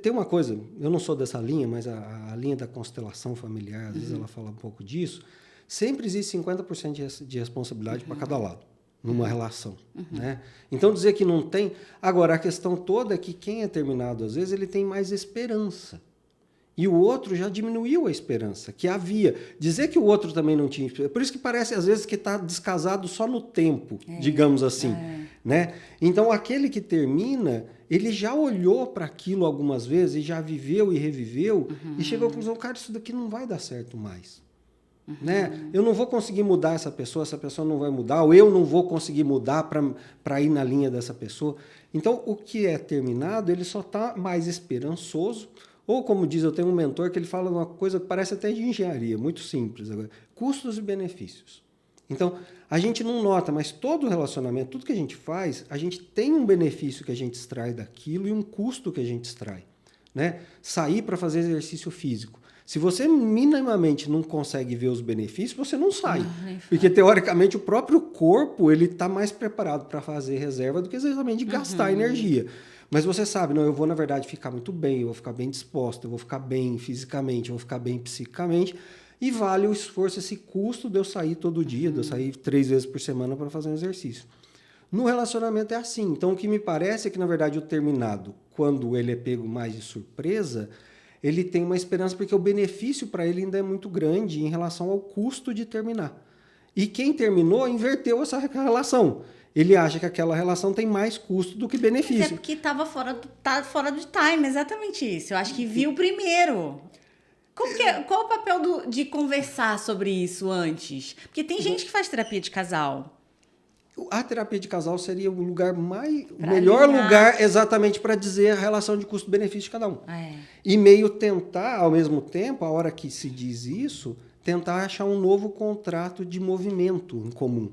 Tem uma coisa, eu não sou dessa linha, mas a linha da constelação familiar, às vezes ela fala um pouco disso, sempre existe 50% de responsabilidade para cada lado, numa relação. Né? Então, dizer que não tem... Agora, a questão toda é que quem é terminado, às vezes, ele tem mais esperança. E o outro já diminuiu a esperança que havia. Dizer que o outro também não tinha esperança. Por isso que parece, às vezes, que está descasado só no tempo, digamos assim. Né? Então, aquele que termina, ele já olhou para aquilo algumas vezes, e já viveu e reviveu, e chegou à conclusão, cara, isso daqui não vai dar certo mais. Né? Eu não vou conseguir mudar essa pessoa não vai mudar, ou eu não vou conseguir mudar para ir na linha dessa pessoa. Então, o que é terminado, ele só está mais esperançoso. Ou, como diz, eu tenho um mentor que ele fala uma coisa que parece até de engenharia, muito simples agora. Custos e benefícios. Então, a gente não nota, mas todo relacionamento, tudo que a gente faz, a gente tem um benefício que a gente extrai daquilo e um custo que a gente extrai. Né? Sair para fazer exercício físico. Se você minimamente não consegue ver os benefícios, você não sai. Porque, teoricamente, o próprio corpo está mais preparado para fazer reserva do que exatamente gastar energia. Mas você sabe, não, eu vou, na verdade, ficar muito bem, eu vou ficar bem disposto, eu vou ficar bem fisicamente, eu vou ficar bem psiquicamente, e vale o esforço, esse custo de eu sair todo dia, de eu sair 3 vezes por semana para fazer um exercício. No relacionamento é assim. Então, o que me parece é que, na verdade, o terminado, quando ele é pego mais de surpresa, ele tem uma esperança, porque o benefício para ele ainda é muito grande em relação ao custo de terminar. E quem terminou inverteu essa relação. Ele acha que aquela relação tem mais custo do que benefício. Mas é porque estava fora do time, exatamente isso. Eu acho que viu primeiro. Qual o papel de conversar sobre isso antes? Porque tem gente que faz terapia de casal. A terapia de casal seria o lugar Pra melhor alinhar. lugar exatamente para dizer a relação de custo-benefício de cada um. É. E meio tentar, ao mesmo tempo, a hora que se diz isso, tentar achar um novo contrato de movimento em comum.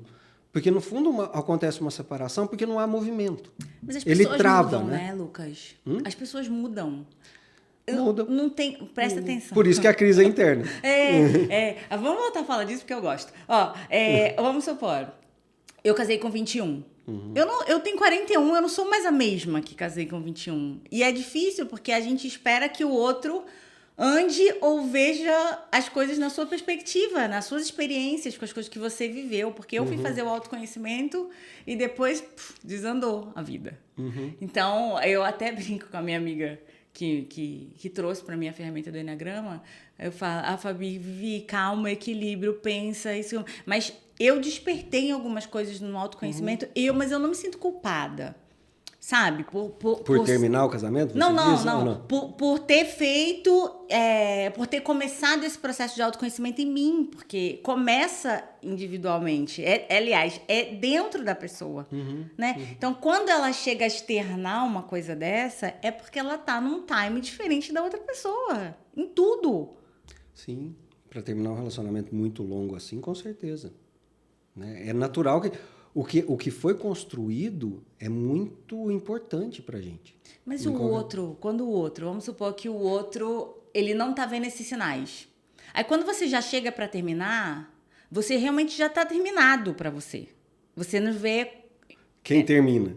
Porque, no fundo, acontece uma separação porque não há movimento. Mas as Ele pessoas trava, mudam, né? Lucas? As pessoas mudam. Mudam. Não tem... Presta atenção. Por isso que a crise é interna. Vamos voltar a falar disso porque eu gosto. Ó, vamos supor, eu casei com 21. Eu tenho 41, eu não sou mais a mesma que casei com 21. E é difícil porque a gente espera que o outro ande ou veja as coisas na sua perspectiva, nas suas experiências, com as coisas que você viveu. Porque eu fui fazer o autoconhecimento e depois desandou a vida. Então, eu até brinco com a minha amiga que trouxe para mim a ferramenta do Eneagrama. Eu falo, Fabi, Vivi, calma, equilíbrio, pensa, isso. Mas eu despertei algumas coisas no autoconhecimento, mas eu não me sinto culpada. Sabe? Por terminar o casamento? Você Não. diz? Por ter feito, por ter começado esse processo de autoconhecimento em mim, porque começa individualmente. Aliás, é dentro da pessoa. Né? Então, quando ela chega a externar uma coisa dessa, é porque ela tá num time diferente da outra pessoa. Em tudo. Sim. Para terminar um relacionamento muito longo assim, com certeza. Né? É natural que... O que foi construído é muito importante pra gente. Mas quando o outro, vamos supor que o outro, ele não tá vendo esses sinais. Aí quando você já chega pra terminar, você realmente já tá terminado pra você. Você não vê... Quem termina.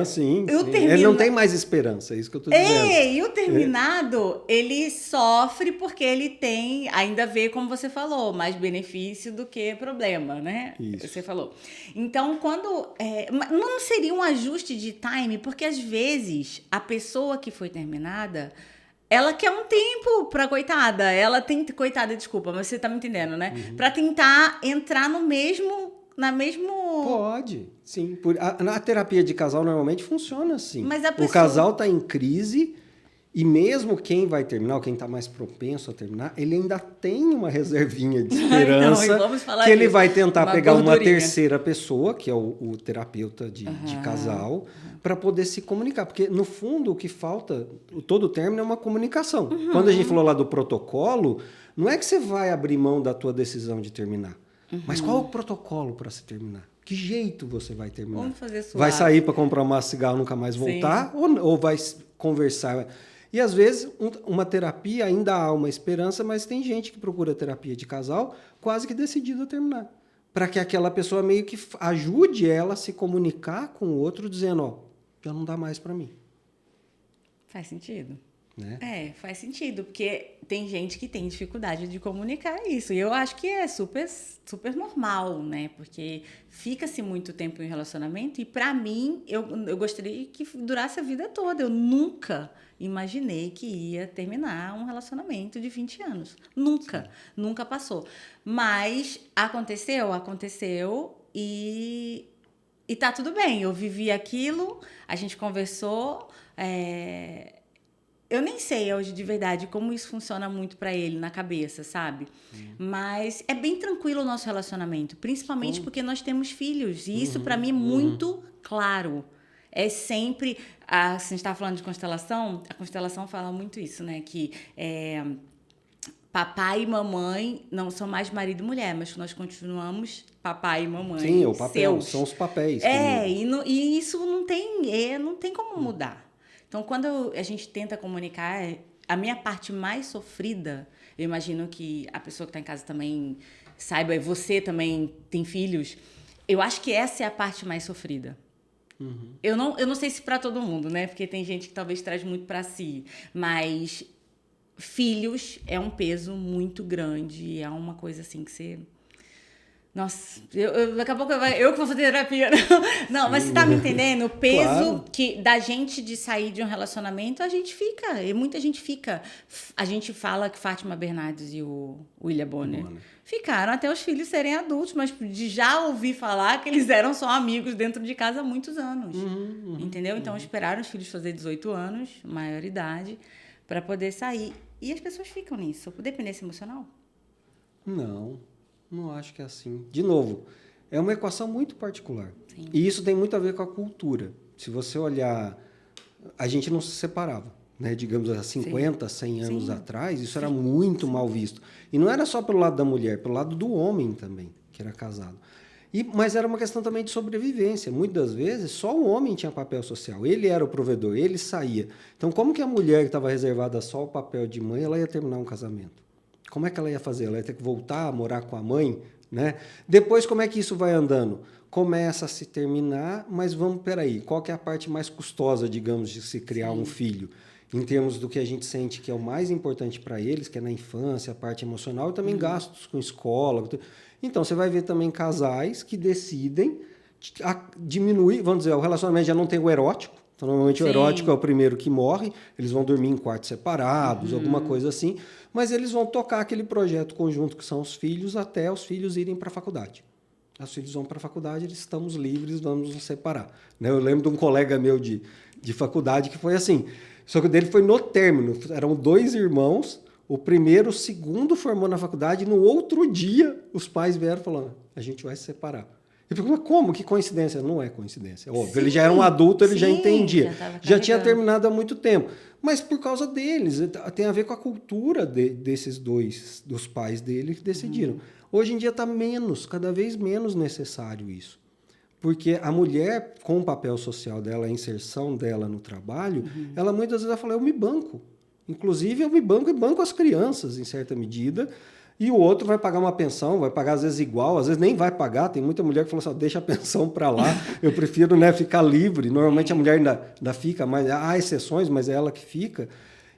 Sim. Ele não tem mais esperança, é isso que eu tô dizendo. E o terminado, ele sofre porque ele tem, ainda vê, como você falou, mais benefício do que problema, né? Isso. Você falou. Então, não seria um ajuste de time, porque às vezes a pessoa que foi terminada, ela quer um tempo pra coitada. Coitada, desculpa, mas você tá me entendendo, né? Pra tentar entrar na mesmo... Pode, sim. Na terapia de casal normalmente funciona assim. Mas a pessoa... O casal está em crise e mesmo quem vai terminar, ou quem está mais propenso a terminar, ele ainda tem uma reservinha de esperança que ele vai tentar pegar uma terceira pessoa, que é o terapeuta de casal, para poder se comunicar. Porque, no fundo, o que falta, todo término é uma comunicação. Quando a gente falou lá do protocolo, não é que você vai abrir mão da tua decisão de terminar. Mas qual é o protocolo para se terminar? Que jeito você vai terminar? Vamos fazer suave. Vai sair para comprar uma cigarro e nunca mais voltar? Ou vai conversar? E às vezes uma terapia ainda há uma esperança, mas tem gente que procura terapia de casal quase que decidida a terminar. Para que aquela pessoa meio que ajude ela a se comunicar com o outro dizendo, já não dá mais para mim. Faz sentido. Né? Faz sentido, porque tem gente que tem dificuldade de comunicar isso. E eu acho que é super, super normal, né? Porque fica-se muito tempo em relacionamento e, pra mim, eu gostaria que durasse a vida toda. Eu nunca imaginei que ia terminar um relacionamento de 20 anos. Nunca passou. Mas aconteceu e tá tudo bem. Eu vivi aquilo, a gente conversou... Eu nem sei hoje de verdade como isso funciona muito pra ele na cabeça, sabe? Mas é bem tranquilo o nosso relacionamento, principalmente porque nós temos filhos. E isso pra mim é muito claro. É sempre... se a gente estava falando de constelação, a constelação fala muito isso, né? Que papai e mamãe não são mais marido e mulher, mas nós continuamos papai e mamãe. Sim, o papel, são os papéis. E isso não tem como mudar. Então, quando a gente tenta comunicar, a minha parte mais sofrida, eu imagino que a pessoa que está em casa também saiba, e você também tem filhos, eu acho que essa é a parte mais sofrida. Eu não sei se para todo mundo, né? Porque tem gente que talvez traz muito para si, mas filhos é um peso muito grande, é uma coisa assim que você... Nossa, daqui a pouco eu que vou fazer terapia. Não, mas você tá me entendendo? O peso da gente de sair de um relacionamento, a gente fica. E muita gente fica. A gente fala que Fátima Bernardes e o William Bonner ficaram até os filhos serem adultos, mas de já ouvir falar que eles eram só amigos dentro de casa há muitos anos. Entendeu? Então, esperaram os filhos fazer 18 anos, maioridade, para poder sair. E as pessoas ficam nisso. Dependência emocional? Não acho que é assim. De novo, é uma equação muito particular. Sim. E isso tem muito a ver com a cultura. Se você olhar, a gente não se separava, né? Digamos, há 50, 100 anos atrás, isso era muito mal visto. E não era só pelo lado da mulher, pelo lado do homem também, que era casado. Mas era uma questão também de sobrevivência. Muitas das vezes, só o homem tinha papel social. Ele era o provedor, ele saía. Então, como que a mulher que estava reservada só ao papel de mãe, ela ia terminar um casamento? Como é que ela ia fazer? Ela ia ter que voltar a morar com a mãe, né? Depois, como é que isso vai andando? Começa a se terminar, mas peraí, qual que é a parte mais custosa, digamos, de se criar um filho? Em termos do que a gente sente que é o mais importante para eles, que é na infância, a parte emocional, e também gastos com escola. Então, você vai ver também casais que decidem diminuir, vamos dizer, o relacionamento já não tem o erótico. Então, normalmente o erótico é o primeiro que morre, eles vão dormir em quartos separados, alguma coisa assim, mas eles vão tocar aquele projeto conjunto que são os filhos até os filhos irem para a faculdade. Os filhos vão para a faculdade, eles estamos livres, vamos nos separar. Né? Eu lembro de um colega meu de faculdade que foi assim, só que o dele foi no término, eram 2 irmãos, o primeiro, o segundo formou na faculdade, e no outro dia os pais vieram falando, a gente vai se separar. Eu pergunto, como? Que coincidência? Não é coincidência. Óbvio, ele já era um adulto, ele já entendia. Já tinha terminado há muito tempo. Mas por causa deles, tem a ver com a cultura desses dos pais dele que decidiram. Hoje em dia está cada vez menos necessário isso. Porque a mulher, com o papel social dela, a inserção dela no trabalho, ela muitas vezes fala, eu me banco. Inclusive, eu me banco e banco as crianças, em certa medida, e o outro vai pagar uma pensão, vai pagar às vezes igual, às vezes nem vai pagar. Tem muita mulher que fala assim, deixa a pensão para lá, eu prefiro, né, ficar livre. Normalmente a mulher ainda fica, mas há exceções, mas é ela que fica.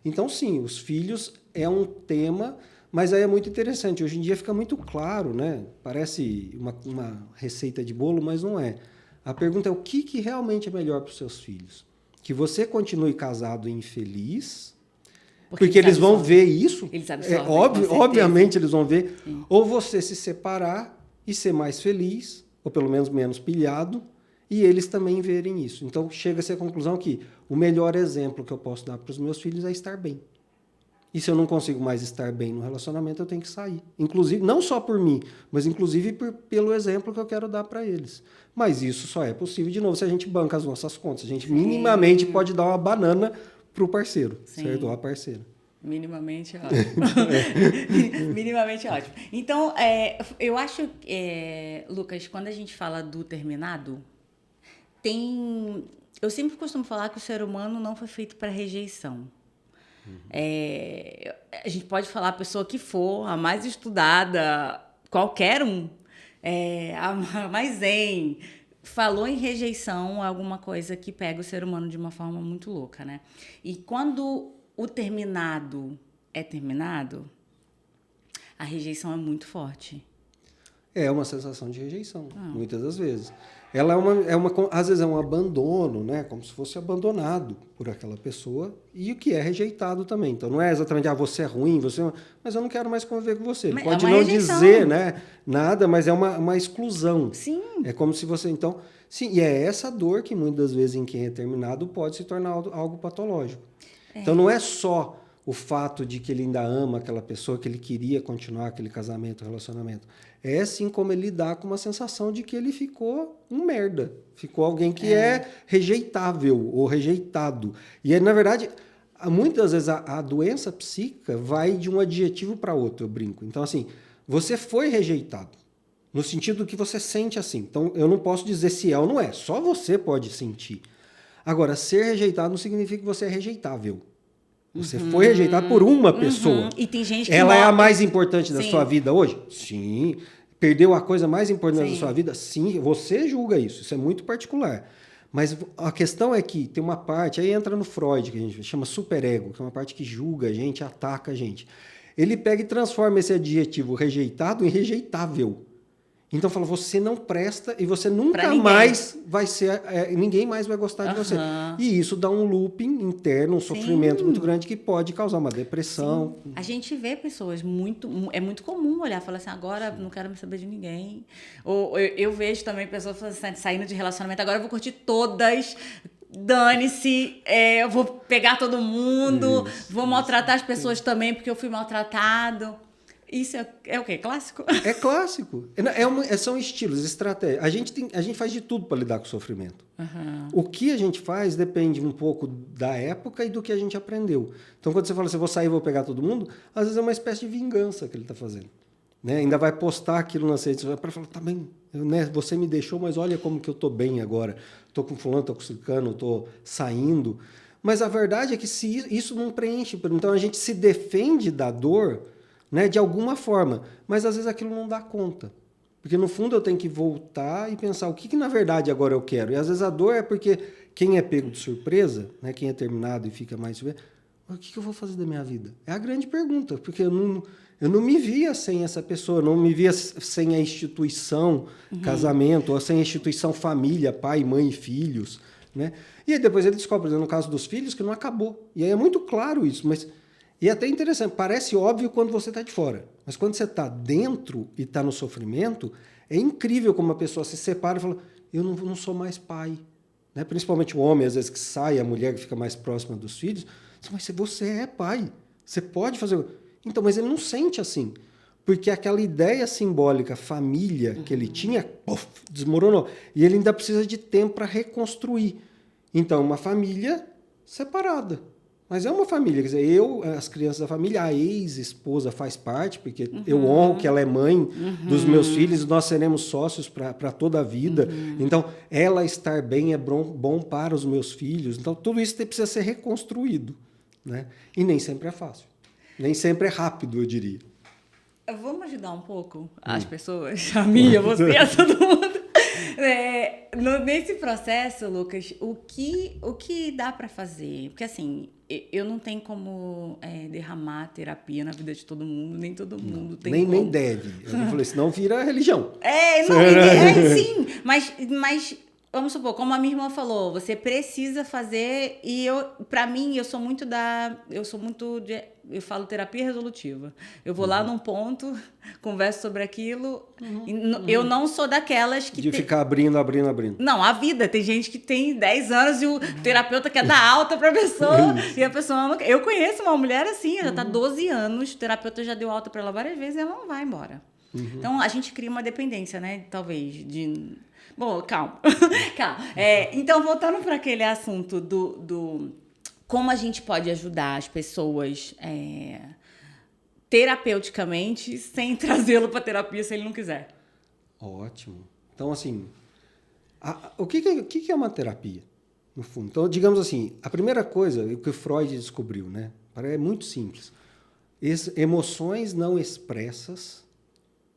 Então, sim, os filhos é um tema, mas aí é muito interessante. Hoje em dia fica muito claro, né? Parece uma receita de bolo, mas não é. A pergunta é o que realmente é melhor para os seus filhos? Que você continue casado e infeliz, porque eles vão ver isso, eles absorvem, obviamente eles vão ver, Sim. ou você se separar e ser mais feliz, ou pelo menos menos pilhado, e eles também verem isso. Então chega-se à conclusão que o melhor exemplo que eu posso dar para os meus filhos é estar bem. E se eu não consigo mais estar bem no relacionamento, eu tenho que sair. Inclusive, não só por mim, mas inclusive pelo exemplo que eu quero dar para eles. Mas isso só é possível, de novo, se a gente banca as nossas contas. A gente minimamente pode dar uma banana para o parceiro, certo? Ou a parceira. Minimamente ótimo. Minimamente ótimo. Então, eu acho, Lucas, quando a gente fala do terminado, eu sempre costumo falar que o ser humano não foi feito para rejeição. A gente pode falar a pessoa que for, a mais estudada, qualquer um, a mais zen, falou em rejeição, é alguma coisa que pega o ser humano de uma forma muito louca, né? E quando o terminado é terminado, a rejeição é muito forte. É uma sensação de rejeição, muitas das vezes. Ela às vezes é um abandono, né? Como se fosse abandonado por aquela pessoa, e o que é rejeitado também. Então não é exatamente, você é ruim, mas eu não quero mais conviver com você. Ele pode não dizer, né, nada, mas é uma exclusão. Sim. É como se você, então... Sim, e é essa dor que muitas vezes em quem é terminado pode se tornar algo patológico. Então não é só o fato de que ele ainda ama aquela pessoa, que ele queria continuar aquele casamento, relacionamento. É assim como ele lidar com uma sensação de que ele ficou um merda. Ficou alguém que é rejeitável ou rejeitado. E, na verdade, muitas vezes a doença psíquica vai de um adjetivo para outro, eu brinco. Então, assim, você foi rejeitado. No sentido que você sente assim. Então, eu não posso dizer se é ou não é. Só você pode sentir. Agora, ser rejeitado não significa que você é rejeitável. Você foi rejeitado por uma pessoa. E tem gente que ela é a mais importante da sua vida hoje? Sim. Perdeu a coisa mais importante da sua vida? Sim. Você julga isso. Isso é muito particular. Mas a questão é que tem uma parte, aí entra no Freud, que a gente chama superego, que é uma parte que julga a gente, ataca a gente. Ele pega e transforma esse adjetivo rejeitado em rejeitável. Então fala, você não presta e você nunca mais vai ser, ninguém mais vai gostar de você. E isso dá um looping interno, um sofrimento muito grande que pode causar uma depressão. Sim. A gente vê pessoas é muito comum olhar e falar assim, agora não quero mais saber de ninguém. Ou eu vejo também pessoas saindo de relacionamento, agora eu vou curtir todas. dane-se, eu vou pegar todo mundo, vou maltratar as pessoas também porque eu fui maltratado. Isso é o quê? Clássico? É clássico. São estilos, estratégias. A gente faz de tudo para lidar com o sofrimento. Uhum. O que a gente faz depende um pouco da época e do que a gente aprendeu. Então, quando você fala assim, vou sair e vou pegar todo mundo, às vezes é uma espécie de vingança que ele está fazendo. Né? Ainda vai postar aquilo nas redes sociais para falar, tá bem, né? Você me deixou, mas olha como que eu estou bem agora. Estou com fulano, estou com ciclano, estou saindo. Mas a verdade é que se isso não preenche, então a gente se defende da dor, né, de alguma forma, mas às vezes aquilo não dá conta. Porque no fundo eu tenho que voltar e pensar o que na verdade agora eu quero. E às vezes a dor é porque quem é pego de surpresa, né, quem é terminado e fica mais... O que eu vou fazer da minha vida? É a grande pergunta, porque eu não me via sem essa pessoa, não me via sem a instituição casamento, ou sem a instituição família, pai, mãe e filhos. Né? E aí depois ele descobre, por exemplo, no caso dos filhos, que não acabou. E aí é muito claro isso, mas... E é até interessante, parece óbvio quando você está de fora, mas quando você está dentro e está no sofrimento, é incrível como a pessoa se separa e fala, eu não sou mais pai. Né? Principalmente o homem, às vezes, que sai, a mulher que fica mais próxima dos filhos, mas você é pai, você pode fazer... Então, mas ele não sente assim, porque aquela ideia simbólica, família, que ele tinha, puff, desmoronou. E ele ainda precisa de tempo para reconstruir. Então, uma família separada. Mas é uma família, quer dizer, as crianças da família, a ex-esposa faz parte, porque eu honro que ela é mãe dos meus filhos, nós seremos sócios para toda a vida. Então, ela estar bem é bom para os meus filhos. Então, tudo isso precisa ser reconstruído. Né? E nem sempre é fácil. Nem sempre é rápido, eu diria. Vamos ajudar um pouco as pessoas, a mim, a você, a todo mundo. Nesse processo, Lucas, o que dá para fazer? Porque, assim, eu não tenho como derramar terapia na vida de todo mundo, nem todo mundo tem como. Nem deve. Eu falei, senão vira religião. Sim, mas vamos supor, como a minha irmã falou, você precisa fazer, e para mim, eu falo terapia resolutiva. Eu vou lá num ponto, converso sobre aquilo, eu não sou daquelas que... De ficar abrindo. Não, a vida, tem gente que tem 10 anos e o terapeuta quer dar alta pra pessoa, e a pessoa não... Eu conheço uma mulher assim, ela tá 12 anos, o terapeuta já deu alta pra ela várias vezes e ela não vai embora. Então, a gente cria uma dependência, né, talvez, de... Bom, calma. Então, voltando para aquele assunto do como a gente pode ajudar as pessoas terapeuticamente sem trazê-lo para terapia se ele não quiser. Ótimo. Então, assim, o que é uma terapia, no fundo? Então, digamos assim, a primeira coisa, o que Freud descobriu, né? É muito simples. Emoções não expressas,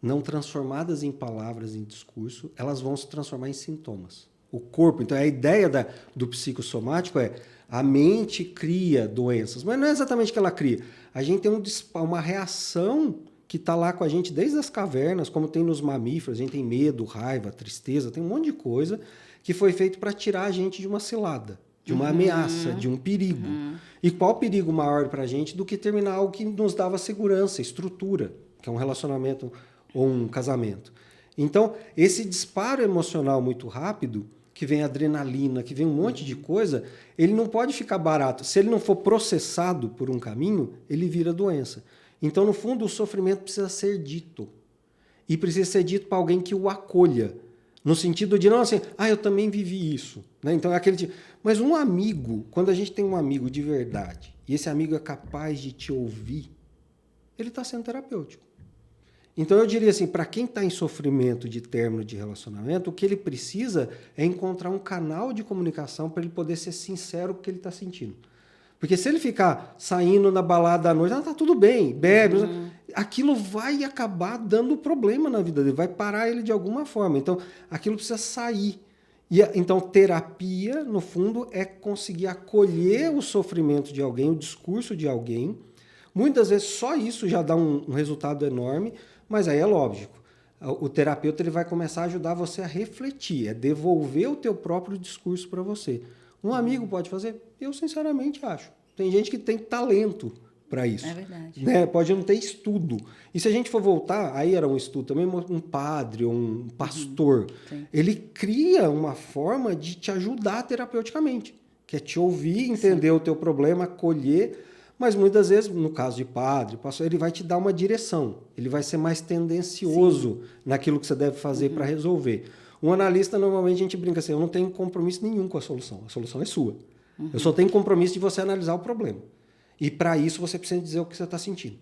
não transformadas em palavras, em discurso, elas vão se transformar em sintomas. O corpo, então a ideia do psicossomático é a mente cria doenças, mas não é exatamente que ela cria. A gente tem uma reação que está lá com a gente desde as cavernas, como tem nos mamíferos, a gente tem medo, raiva, tristeza, tem um monte de coisa que foi feito para tirar a gente de uma cilada, de uma ameaça, de um perigo. E qual perigo maior para a gente do que terminar algo que nos dava segurança, estrutura, que é um relacionamento ou um casamento. Então, esse disparo emocional muito rápido, que vem adrenalina, que vem um monte de coisa, ele não pode ficar barato. Se ele não for processado por um caminho, ele vira doença. Então, no fundo, o sofrimento precisa ser dito. E precisa ser dito para alguém que o acolha. No sentido de, não assim, eu também vivi isso. Né? Então, é aquele tipo... Mas um amigo, quando a gente tem um amigo de verdade, e esse amigo é capaz de te ouvir, ele está sendo terapêutico. Então, eu diria assim, para quem está em sofrimento de término de relacionamento, o que ele precisa é encontrar um canal de comunicação para ele poder ser sincero com o que ele está sentindo. Porque se ele ficar saindo na balada à noite, tá tudo bem, bebe, aquilo vai acabar dando problema na vida dele, vai parar ele de alguma forma. Então, aquilo precisa sair. Então, terapia, no fundo, é conseguir acolher o sofrimento de alguém, o discurso de alguém. Muitas vezes, só isso já dá um resultado enorme. Mas aí é lógico, o terapeuta ele vai começar a ajudar você a refletir, a devolver o teu próprio discurso para você. Um amigo pode fazer? Eu sinceramente acho. Tem gente que tem talento para isso. É verdade. Né? Pode não ter estudo. E se a gente for voltar, aí era um estudo também, um padre ou um pastor, ele cria uma forma de te ajudar terapeuticamente. quer te ouvir, entender o teu problema, acolher, mas muitas vezes, no caso de padre, pastor, ele vai te dar uma direção, ele vai ser mais tendencioso naquilo que você deve fazer para resolver. Um analista, normalmente, a gente brinca assim, eu não tenho compromisso nenhum com a solução é sua. Eu só tenho compromisso de você analisar o problema. E para isso você precisa dizer o que você está sentindo.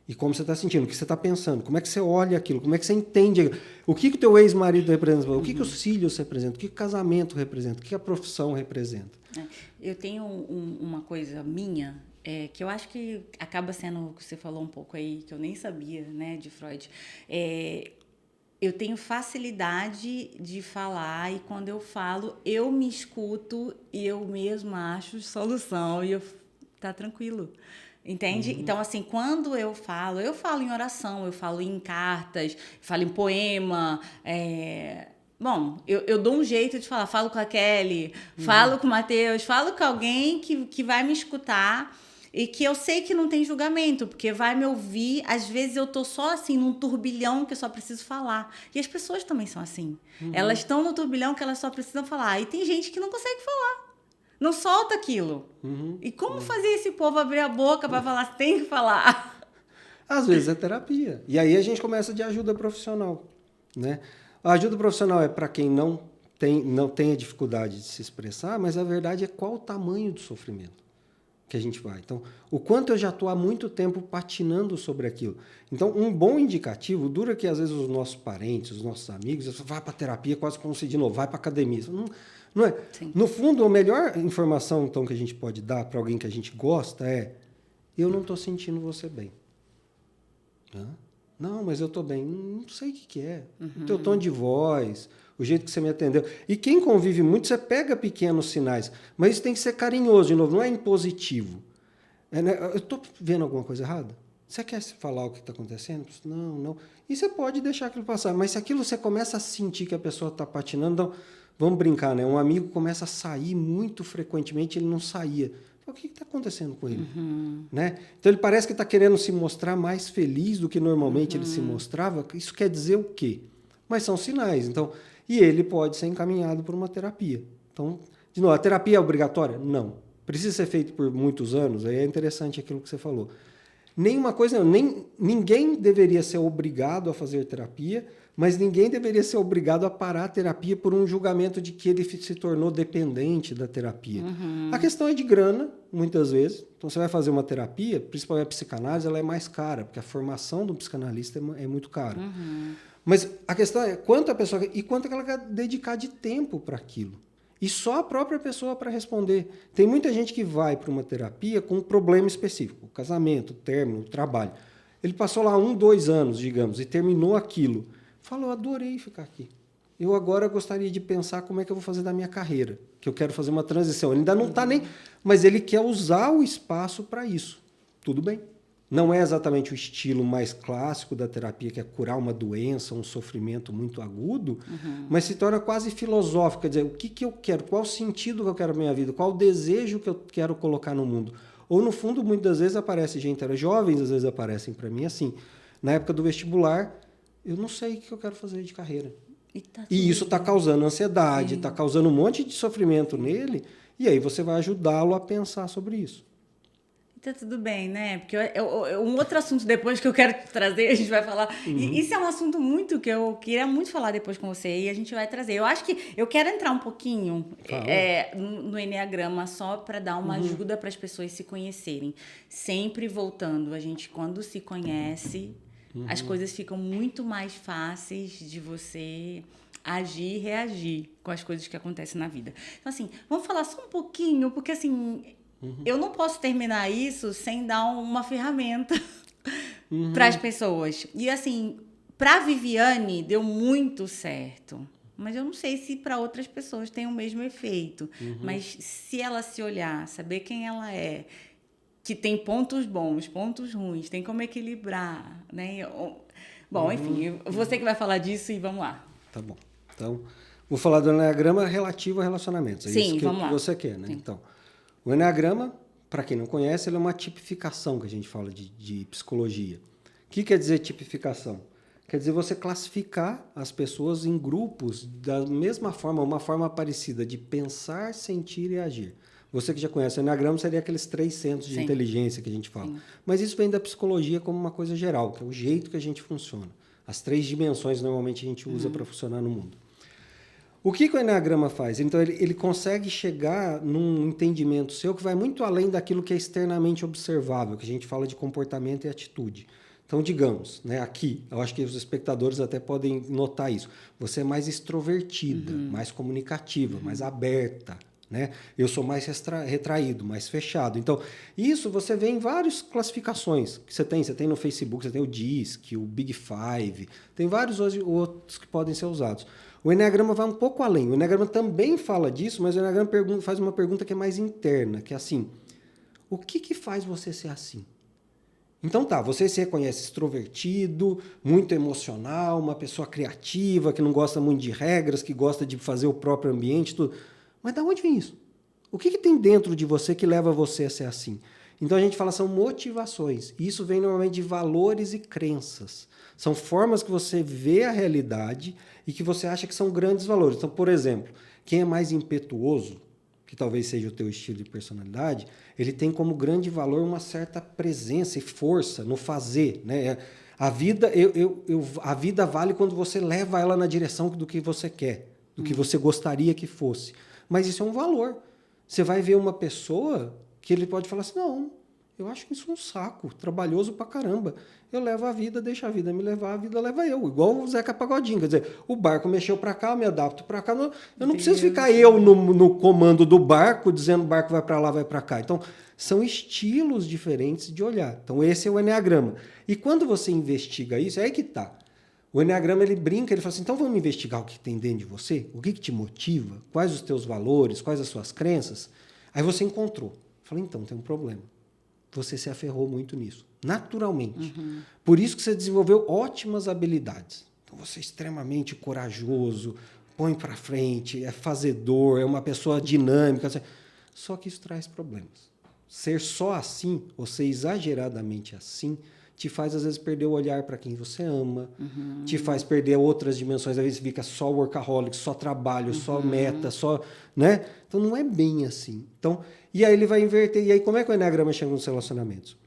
E como você está sentindo, o que você está pensando, como é que você olha aquilo, como é que você entende, o que o teu ex-marido representa, o que os filhos representam, o que o casamento representa, o que a profissão representa. Eu tenho uma coisa minha, que eu acho que acaba sendo o que você falou um pouco aí, que eu nem sabia, né, de Freud. Eu tenho facilidade de falar e quando eu falo, eu me escuto e eu mesma acho solução e tá tranquilo. Entende? Então, assim, quando eu falo em oração, eu falo em cartas, falo em poema. Bom, eu dou um jeito de falar. Falo com a Kelly, falo com o Matheus, falo com alguém que vai me escutar e que eu sei que não tem julgamento, porque vai me ouvir. Às vezes eu tô só assim, num turbilhão que eu só preciso falar. E as pessoas também são assim. Elas estão no turbilhão que elas só precisam falar. E tem gente que não consegue falar. Não solta aquilo. E como fazer esse povo abrir a boca para falar, tem que falar? Às vezes é terapia. E aí a gente começa de ajuda profissional, né? A ajuda profissional é para quem não tem a dificuldade de se expressar, mas a verdade é qual o tamanho do sofrimento que a gente vai. Então, o quanto eu já estou há muito tempo patinando sobre aquilo. Então, um bom indicativo, dura que às vezes os nossos parentes, os nossos amigos, vai para terapia quase como se de novo, vai para academia. Não é? No fundo, a melhor informação então, que a gente pode dar para alguém que a gente gosta é: eu não estou sentindo você bem. Não, mas eu estou bem. Não sei o que é. O teu tom de voz, o jeito que você me atendeu. E quem convive muito, você pega pequenos sinais. Mas isso tem que ser carinhoso, de novo, não é impositivo. Eu estou vendo alguma coisa errada? Você quer falar o que está acontecendo? Não. E você pode deixar aquilo passar. Mas se aquilo você começa a sentir que a pessoa está patinando, então, vamos brincar, né? Um amigo começa a sair muito frequentemente, ele não saía. O que está acontecendo com ele? Né? Então, ele parece que está querendo se mostrar mais feliz do que normalmente ele se mostrava. Isso quer dizer o quê? Mas são sinais. Então, e ele pode ser encaminhado por uma terapia. Então, de novo, a terapia é obrigatória? Não. Precisa ser feito por muitos anos? Aí é interessante aquilo que você falou. Nenhuma coisa, ninguém deveria ser obrigado a fazer terapia, mas ninguém deveria ser obrigado a parar a terapia por um julgamento de que ele se tornou dependente da terapia. A questão é de grana, muitas vezes. Então, você vai fazer uma terapia, principalmente a psicanálise, ela é mais cara, porque a formação do psicanalista é muito cara. Mas a questão é quanto a pessoa e quanto ela quer dedicar de tempo para aquilo. E só a própria pessoa para responder. Tem muita gente que vai para uma terapia com um problema específico, casamento, término, trabalho. Ele passou lá 1, 2 anos, digamos, e terminou aquilo. Falou, adorei ficar aqui. Eu agora gostaria de pensar como é que eu vou fazer da minha carreira, que eu quero fazer uma transição. Ele ainda não está nem... Mas ele quer usar o espaço para isso. Tudo bem. Não é exatamente o estilo mais clássico da terapia, que é curar uma doença, um sofrimento muito agudo, mas se torna quase filosófico. Quer dizer, o que eu quero? Qual o sentido que eu quero na minha vida? Qual o desejo que eu quero colocar no mundo? Ou, no fundo, muitas vezes aparece gente, jovens às vezes aparecem para mim assim, na época do vestibular, eu não sei o que eu quero fazer de carreira. E isso está causando ansiedade, está causando um monte de sofrimento nele, e aí você vai ajudá-lo a pensar sobre isso. Tá tudo bem, né? Porque um outro assunto depois que eu quero trazer, a gente vai falar. E isso é um assunto muito que eu queria muito falar depois com você e a gente vai trazer. Eu acho que eu quero entrar um pouquinho no Eneagrama só para dar uma ajuda para as pessoas se conhecerem. Sempre voltando, a gente quando se conhece, as coisas ficam muito mais fáceis de você agir e reagir com as coisas que acontecem na vida. Então, assim, vamos falar só um pouquinho, porque assim... Eu não posso terminar isso sem dar uma ferramenta para as pessoas. E assim, para a Viviane deu muito certo. Mas eu não sei se para outras pessoas tem o mesmo efeito. Mas se ela se olhar, saber quem ela é, que tem pontos bons, pontos ruins, tem como equilibrar, né? Bom, enfim, você que vai falar disso e vamos lá. Tá bom. Então, vou falar do Eneagrama relativo a relacionamentos. É isso que você quer, né? Sim. Então, o Eneagrama, para quem não conhece, ele é uma tipificação que a gente fala de psicologia. O que quer dizer tipificação? Quer dizer você classificar as pessoas em grupos da mesma forma, uma forma parecida de pensar, sentir e agir. Você que já conhece o Enneagrama, seria aqueles 3 centros de Sim. inteligência que a gente fala. Sim. Mas isso vem da psicologia como uma coisa geral, que é o jeito que a gente funciona. As 3 dimensões, normalmente, a gente usa para funcionar no mundo. O que o Enneagrama faz? Então, ele consegue chegar num entendimento seu que vai muito além daquilo que é externamente observável, que a gente fala de comportamento e atitude. Então, digamos, né, aqui, eu acho que os espectadores até podem notar isso. Você é mais extrovertida, mais comunicativa, mais aberta, né? Eu sou mais retraído, mais fechado. Então, isso você vê em várias classificações que você tem. Você tem no Facebook, você tem o DISC, o Big Five, tem vários outros que podem ser usados. O Enneagrama vai um pouco além. O Enneagrama também fala disso, mas o Enneagrama faz uma pergunta que é mais interna, que é assim, o que faz você ser assim? Então tá, você se reconhece extrovertido, muito emocional, uma pessoa criativa, que não gosta muito de regras, que gosta de fazer o próprio ambiente, tudo. Mas de onde vem isso? O que tem dentro de você que leva você a ser assim? Então a gente fala são motivações. Isso vem normalmente de valores e crenças. São formas que você vê a realidade e que você acha que são grandes valores. Então, por exemplo, quem é mais impetuoso, que talvez seja o teu estilo de personalidade, ele tem como grande valor uma certa presença e força no fazer, né? A vida, a vida vale quando você leva ela na direção do que você quer, do que você gostaria que fosse. Mas isso é um valor. Você vai ver uma pessoa que ele pode falar assim, não, eu acho isso um saco, trabalhoso pra caramba. Eu levo a vida, deixo a vida me levar, a vida leva eu. Igual o Zeca Pagodinho. Quer dizer, o barco mexeu pra cá, eu me adapto pra cá. Eu não preciso ficar eu no comando do barco, dizendo o barco vai pra lá, vai pra cá. Então, são estilos diferentes de olhar. Então, esse é o Enneagrama. E quando você investiga isso, é aí que tá. O Enneagrama, ele brinca, ele fala assim, então vamos investigar o que tem dentro de você? O que te motiva? Quais os teus valores? Quais as suas crenças? Aí você encontrou. Falei, então, tem um problema. Você se aferrou muito nisso, naturalmente. Por isso que você desenvolveu ótimas habilidades. Então, você é extremamente corajoso, põe para frente, é fazedor, é uma pessoa dinâmica. Só que isso traz problemas. Ser só assim, ou ser exageradamente assim, te faz, às vezes, perder o olhar para quem você ama, te faz perder outras dimensões, às vezes fica só workaholic, só trabalho, só meta, só, né? Então, não é bem assim. Então, e aí ele vai inverter. E aí, como é que o Enneagrama chega nos relacionamentos?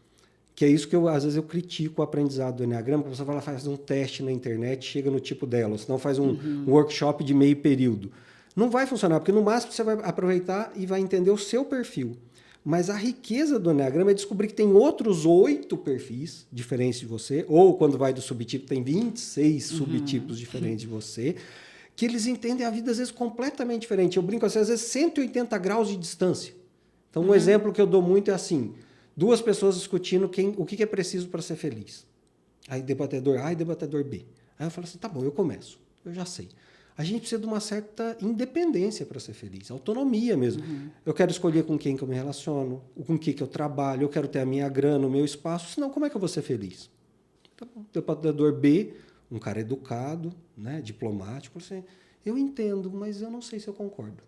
Que é isso que, às vezes, eu critico o aprendizado do Enneagrama, porque você vai lá, faz um teste na internet, chega no tipo dela, senão faz um workshop de meio período. Não vai funcionar, porque no máximo você vai aproveitar e vai entender o seu perfil. Mas a riqueza do Enneagrama é descobrir que tem outros 8 perfis diferentes de você, ou quando vai do subtipo, tem 26 subtipos diferentes de você, que eles entendem a vida, às vezes, completamente diferente. Eu brinco assim, às vezes, 180 graus de distância. Então, um exemplo que eu dou muito é assim, 2 pessoas discutindo o que é preciso para ser feliz. Aí, debatedor A e debatedor B. Aí eu falo assim, tá bom, eu começo, eu já sei. A gente precisa de uma certa independência para ser feliz, autonomia mesmo. Eu quero escolher com quem que eu me relaciono, com quem que eu trabalho, eu quero ter a minha grana, o meu espaço, senão como é que eu vou ser feliz? Tá bom. Debatedor B, um cara educado, né, diplomático, assim, eu entendo, mas eu não sei se eu concordo.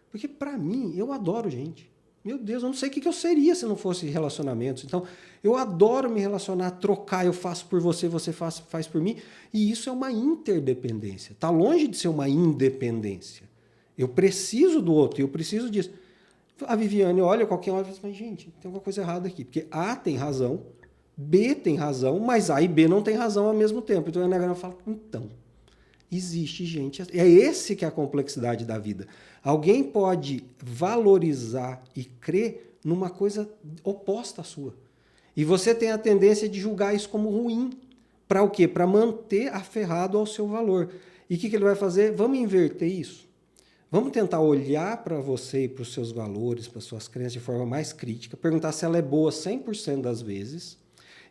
Porque, para mim, eu adoro gente. Meu Deus, eu não sei o que eu seria se não fosse relacionamentos. Então, eu adoro me relacionar, trocar, eu faço por você, você faz por mim. E isso é uma interdependência. Está longe de ser uma independência. Eu preciso do outro, eu preciso disso. A Viviane olha, qualquer hora e fala assim, gente, tem alguma coisa errada aqui. Porque A tem razão, B tem razão, mas A e B não tem razão ao mesmo tempo. Então, o Enneagrama fala, então, existe gente... É esse que é a complexidade da vida. Alguém pode valorizar e crer numa coisa oposta à sua. E você tem a tendência de julgar isso como ruim. Para o quê? Para manter aferrado ao seu valor. E o que ele vai fazer? Vamos inverter isso. Vamos tentar olhar para você e para os seus valores, para as suas crenças de forma mais crítica, perguntar se ela é boa 100% das vezes,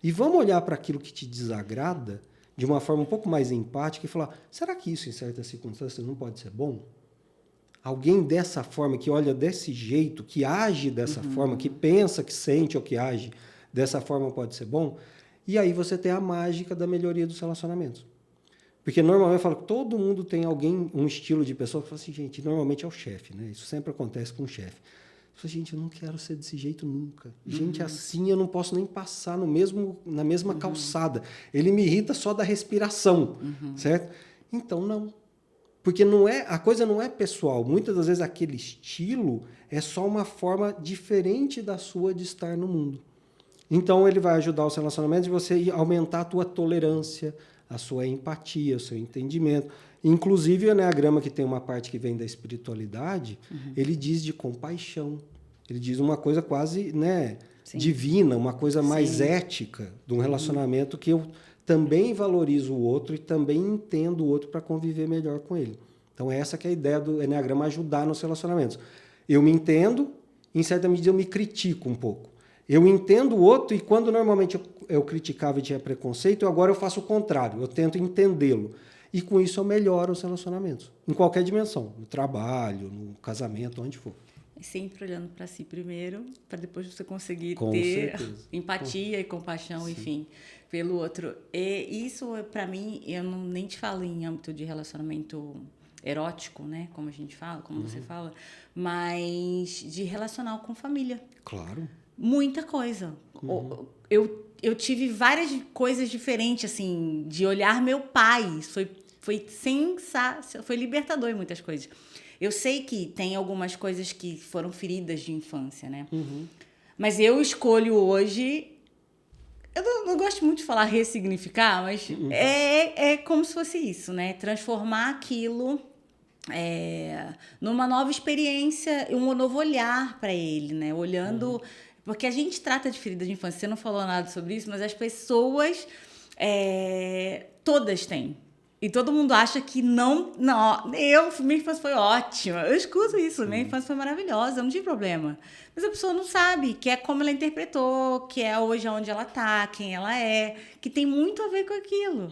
e vamos olhar para aquilo que te desagrada de uma forma um pouco mais empática e falar, será que isso em certas circunstâncias não pode ser bom? Alguém dessa forma, que olha desse jeito, que age dessa forma, que pensa, que sente ou que age dessa forma pode ser bom? E aí você tem a mágica da melhoria dos relacionamentos. Porque normalmente eu falo que todo mundo tem alguém, um estilo de pessoa que fala assim, gente, normalmente é o chefe, né? Isso sempre acontece com o chefe. Eu falo, gente, eu não quero ser desse jeito nunca. Gente, assim eu não posso nem passar na mesma calçada. Ele me irrita só da respiração, certo? Então, não. Porque a coisa não é pessoal. Muitas das vezes aquele estilo é só uma forma diferente da sua de estar no mundo. Então ele vai ajudar os relacionamentos e você aumentar a tua tolerância, a sua empatia, o seu entendimento. Inclusive o Eneagrama, que tem uma parte que vem da espiritualidade, ele diz de compaixão. Ele diz uma coisa quase, né, divina, uma coisa mais ética de um relacionamento que eu também valorizo o outro e também entendo o outro para conviver melhor com ele. Então essa que é a ideia do Eneagrama, ajudar nos relacionamentos. Eu me entendo, em certa medida eu me critico um pouco. Eu entendo o outro e quando normalmente eu criticava e tinha preconceito, agora eu faço o contrário, eu tento entendê-lo. E com isso eu melhoro os relacionamentos, em qualquer dimensão, no trabalho, no casamento, onde for. Sempre olhando para si primeiro, para depois você conseguir Com ter certeza. empatia e compaixão, enfim, pelo outro. E isso, para mim, eu nem te falo em âmbito de relacionamento erótico, né? Como a gente fala, como você fala, mas de relacional com família. Claro. Muita coisa. Eu tive várias coisas diferentes, assim, de olhar meu pai. Foi sensacional, foi libertador em muitas coisas. Eu sei que tem algumas coisas que foram feridas de infância, né? Mas eu escolho hoje... Eu não gosto muito de falar ressignificar, mas é como se fosse isso, né? Transformar aquilo numa nova experiência, um novo olhar para ele, né? Olhando... Porque a gente trata de ferida de infância. Você não falou nada sobre isso, mas as pessoas... todas têm. E todo mundo acha que não... Minha infância foi ótima. Eu escuto isso. Minha infância foi maravilhosa. Não tive problema. Mas a pessoa não sabe que é como ela interpretou, que é hoje onde ela está, quem ela é, que tem muito a ver com aquilo.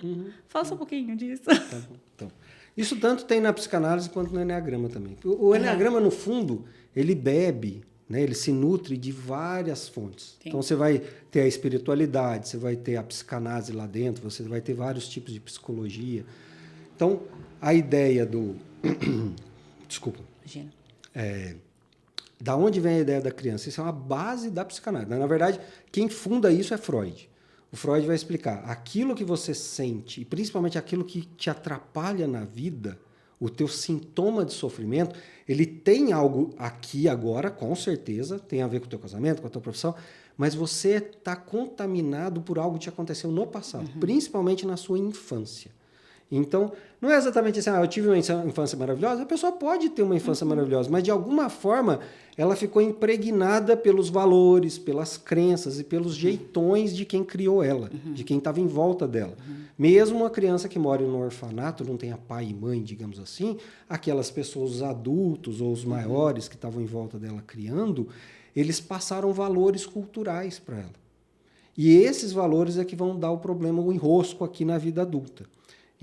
Fala só um pouquinho disso. Tá bom, então. Isso tanto tem na psicanálise quanto no Eneagrama também. O Eneagrama, no fundo, ele bebe... né? Ele se nutre de várias fontes. Sim. Então, você vai ter a espiritualidade, você vai ter a psicanálise lá dentro, você vai ter vários tipos de psicologia. Então, a ideia do... Desculpa. Imagina. Da onde vem a ideia da criança? Isso é uma base da psicanálise. Na verdade, quem funda isso é Freud. O Freud vai explicar aquilo que você sente, e principalmente aquilo que te atrapalha na vida, o teu sintoma de sofrimento, ele tem algo aqui agora, com certeza, tem a ver com o teu casamento, com a tua profissão, mas você está contaminado por algo que te aconteceu no passado, principalmente na sua infância. Então, não é exatamente assim, eu tive uma infância maravilhosa, a pessoa pode ter uma infância maravilhosa, mas de alguma forma ela ficou impregnada pelos valores, pelas crenças e pelos jeitões de quem criou ela, de quem estava em volta dela. Mesmo uma criança que mora no orfanato, não tenha pai e mãe, digamos assim, aquelas pessoas, os adultos ou os maiores que estavam em volta dela criando, eles passaram valores culturais para ela. E esses valores é que vão dar o problema, o enrosco aqui na vida adulta.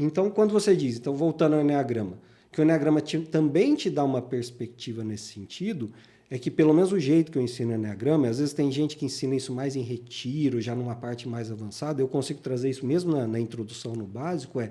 Então, quando você diz, então voltando ao Eneagrama, que o Eneagrama também te dá uma perspectiva nesse sentido, é que pelo menos o jeito que eu ensino o Eneagrama, às vezes tem gente que ensina isso mais em retiro, já numa parte mais avançada, eu consigo trazer isso mesmo na introdução, no básico,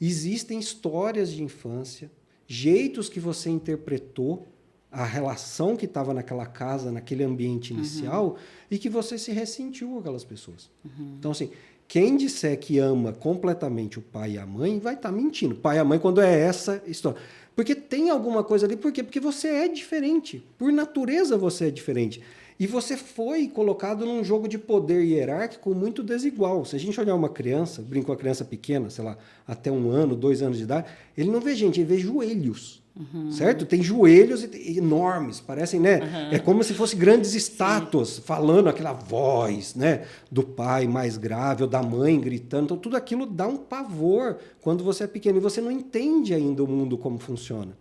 existem histórias de infância, jeitos que você interpretou a relação que estava naquela casa, naquele ambiente inicial, e que você se ressentiu com aquelas pessoas. Então, assim, quem disser que ama completamente o pai e a mãe vai estar mentindo. Pai e a mãe, quando é essa história. Porque tem alguma coisa ali. Por quê? Porque você é diferente. Por natureza você é diferente. E você foi colocado num jogo de poder hierárquico muito desigual. Se a gente olhar uma criança, brinca com uma criança pequena, sei lá, até 1 ano, 2 anos de idade, ele não vê gente, ele vê joelhos. Certo? Tem joelhos enormes, parecem, né? É como se fossem grandes estátuas, falando aquela voz, né? Do pai mais grave, ou da mãe gritando. Então, tudo aquilo dá um pavor quando você é pequeno e você não entende ainda o mundo como funciona.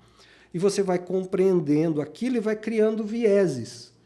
E você vai compreendendo aquilo e vai criando vieses.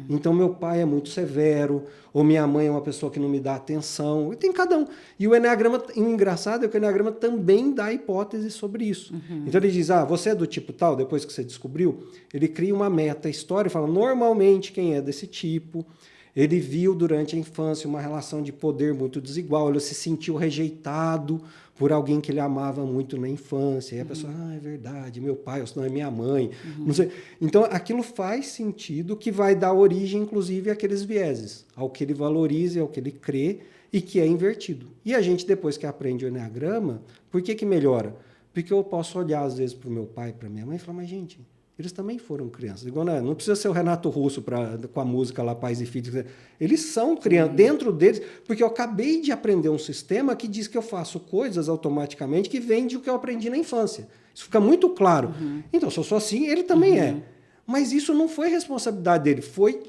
Então, meu pai é muito severo, ou minha mãe é uma pessoa que não me dá atenção, e tem cada um. E o Eneagrama, o engraçado é que o Eneagrama também dá hipóteses sobre isso. Então, ele diz, você é do tipo tal, depois que você descobriu, ele cria uma meta-história e fala, normalmente, quem é desse tipo, ele viu durante a infância uma relação de poder muito desigual, ele se sentiu rejeitado por alguém que ele amava muito na infância. E a pessoa, é verdade, meu pai, ou senão é minha mãe. Não sei. Então, aquilo faz sentido, que vai dar origem, inclusive, àqueles vieses, ao que ele valoriza, ao que ele crê, e que é invertido. E a gente, depois que aprende o Eneagrama, por que melhora? Porque eu posso olhar, às vezes, para o meu pai, para minha mãe e falar, mas, gente, eles também foram crianças. Igual, não precisa ser o Renato Russo com a música lá, Pais e Filhos. Eles são crianças, dentro deles, porque eu acabei de aprender um sistema que diz que eu faço coisas automaticamente que vem de o que eu aprendi na infância. Isso fica muito claro. Então, se eu sou assim, ele também é. Mas isso não foi responsabilidade dele, foi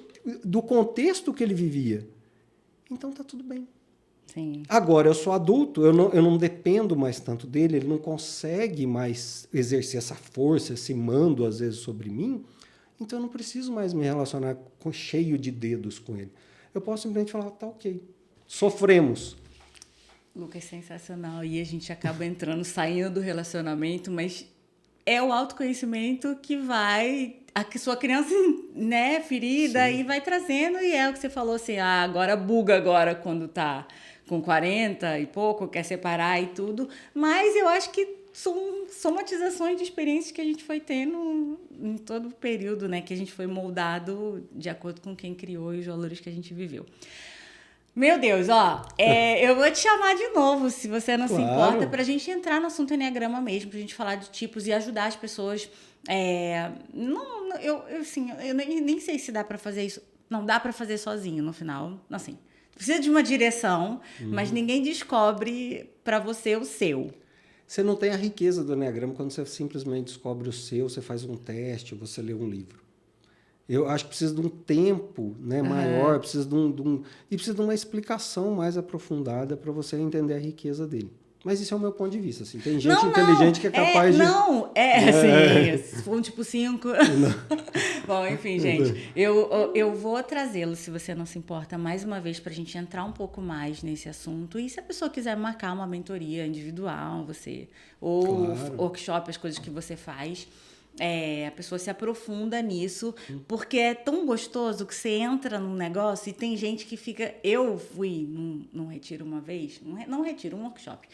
do contexto que ele vivia. Então, tá tudo bem. Sim. Agora, eu sou adulto, eu não dependo mais tanto dele, ele não consegue mais exercer essa força, esse mando, às vezes, sobre mim, então eu não preciso mais me relacionar cheio de dedos com ele. Eu posso simplesmente falar, tá ok, sofremos. Lucas, sensacional. E a gente acaba saindo do relacionamento, mas é o autoconhecimento que vai... A sua criança, né, ferida, e vai trazendo, e é o que você falou assim, agora buga agora quando tá com 40 e pouco, quer separar e tudo, mas eu acho que são somatizações de experiências que a gente foi tendo em todo o período, né, que a gente foi moldado de acordo com quem criou e os valores que a gente viveu. Meu Deus, eu vou te chamar de novo, se você não se importa, para a gente entrar no assunto Enneagrama mesmo, para a gente falar de tipos e ajudar as pessoas. Eu nem sei se dá para fazer isso. Não dá para fazer sozinho no final, assim. Precisa de uma direção, mas ninguém descobre para você o seu. Você não tem a riqueza do Enneagrama quando você simplesmente descobre o seu, você faz um teste, você lê um livro. Eu acho que precisa de um tempo, né, maior, precisa e precisa de uma explicação mais aprofundada para você entender a riqueza dele. Mas isso é o meu ponto de vista. Assim. Tem gente inteligente que é capaz de... Assim, um tipo 5. Bom, enfim, gente, eu vou trazê-lo, se você não se importa, mais uma vez para a gente entrar um pouco mais nesse assunto. E se a pessoa quiser marcar uma mentoria individual, ou workshop, as coisas que você faz... a pessoa se aprofunda nisso, porque é tão gostoso que você entra num negócio e tem gente que fica... Eu fui num retiro uma vez, um workshop,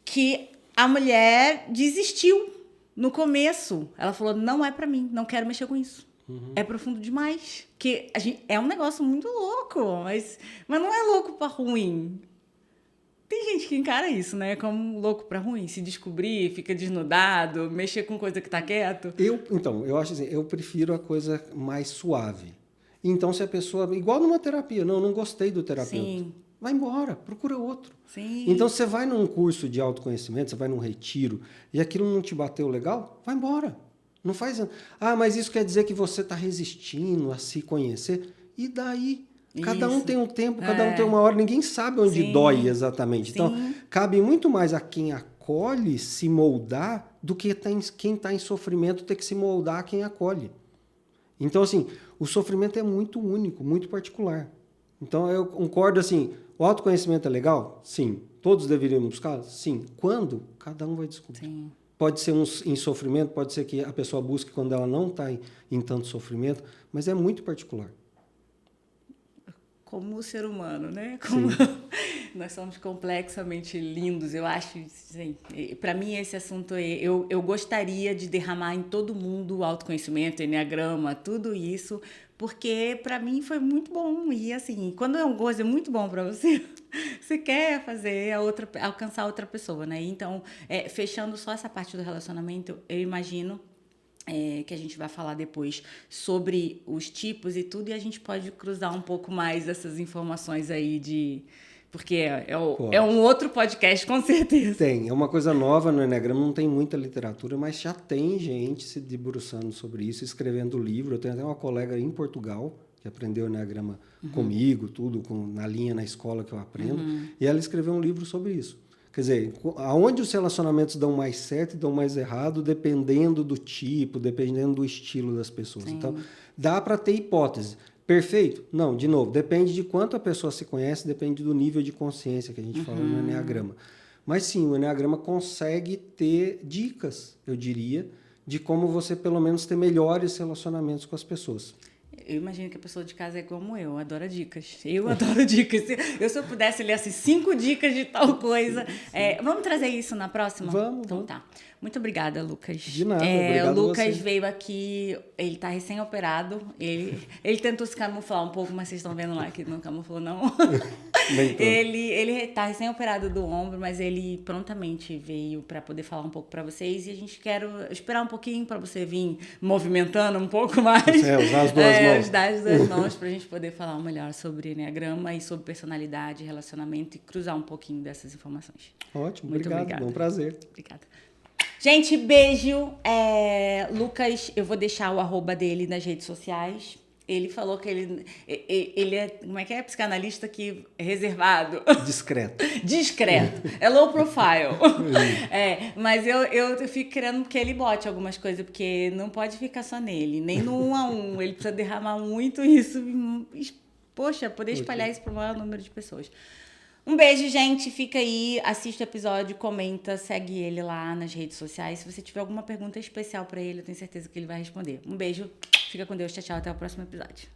que a mulher desistiu no começo. Ela falou, não é pra mim, não quero mexer com isso. É profundo demais. Que é um negócio muito louco, mas não é louco pra ruim. Tem gente que encara isso, né? Como louco pra ruim. Se descobrir, fica desnudado, mexer com coisa que tá quieto. Eu acho assim, eu prefiro a coisa mais suave. Então, se a pessoa... Igual numa terapia. Não gostei do terapeuta. Sim. Vai embora, procura outro. Sim. Então, você vai num curso de autoconhecimento, você vai num retiro, e aquilo não te bateu legal, vai embora. Não faz... mas isso quer dizer que você tá resistindo a se conhecer? E daí... Cada um tem um tempo, cada um tem uma hora, ninguém sabe onde dói exatamente. Então, cabe muito mais a quem acolhe se moldar do que quem está em sofrimento ter que se moldar a quem acolhe. Então, assim, o sofrimento é muito único, muito particular. Então, eu concordo assim, o autoconhecimento é legal? Sim. Todos deveriam buscar? Sim. Quando? Cada um vai descobrir. Sim. Pode ser em sofrimento, pode ser que a pessoa busque quando ela não está em tanto sofrimento, mas é muito particular. Como o ser humano, né? Como nós somos complexamente lindos, eu acho. Assim, para mim, esse assunto, eu gostaria de derramar em todo mundo o autoconhecimento, enneagrama, tudo isso, porque para mim foi muito bom. E assim, quando é uma coisa muito bom para você, você quer fazer alcançar outra pessoa, né? Então, fechando só essa parte do relacionamento, eu imagino que a gente vai falar depois sobre os tipos e tudo, e a gente pode cruzar um pouco mais essas informações aí porque é um outro podcast, com certeza. É uma coisa nova no Enneagrama, não tem muita literatura, mas já tem gente se debruçando sobre isso, escrevendo livro. Eu tenho até uma colega em Portugal que aprendeu o Enneagrama comigo, tudo, na linha na escola que eu aprendo, e ela escreveu um livro sobre isso. Quer dizer, aonde os relacionamentos dão mais certo e dão mais errado, dependendo do tipo, dependendo do estilo das pessoas. Sim. Então, dá para ter hipótese. Perfeito? Não, de novo, depende de quanto a pessoa se conhece, depende do nível de consciência que a gente fala no Enneagrama. Mas sim, o Enneagrama consegue ter dicas, eu diria, de como você pelo menos ter melhores relacionamentos com as pessoas. Eu imagino que a pessoa de casa é como eu adora dicas. Eu adoro dicas. Se eu pudesse ler assim, 5 dicas de tal coisa. Sim. Vamos trazer isso na próxima? Vamos. Então tá. Muito obrigada, Lucas. De nada, obrigado o Lucas você. veio aqui, ele está recém-operado. Ele tentou se camuflar um pouco, mas vocês estão vendo lá que não camuflou, não. Nem tanto. Ele tá recém-operado do ombro, mas ele prontamente veio para poder falar um pouco para vocês. E a gente quer esperar um pouquinho para você vir movimentando um pouco mais. Usar as duas mãos. Usar as duas mãos pra gente poder falar melhor sobre enneagrama e sobre personalidade, relacionamento e cruzar um pouquinho dessas informações. Ótimo, Muito obrigada. Bom prazer. Obrigada. Gente, beijo. Lucas, eu vou deixar o @ dele nas redes sociais. Ele falou que ele é, como é que é? Psicanalista que é reservado. Discreto. É low profile. Mas eu fico querendo que ele bote algumas coisas, porque não pode ficar só nele, nem no 1 a 1. Ele precisa derramar muito isso. Poxa, poder espalhar isso para o maior número de pessoas. Um beijo, gente. Fica aí, assiste o episódio, comenta, segue ele lá nas redes sociais. Se você tiver alguma pergunta especial para ele, eu tenho certeza que ele vai responder. Um beijo, fica com Deus, tchau, tchau. Até o próximo episódio.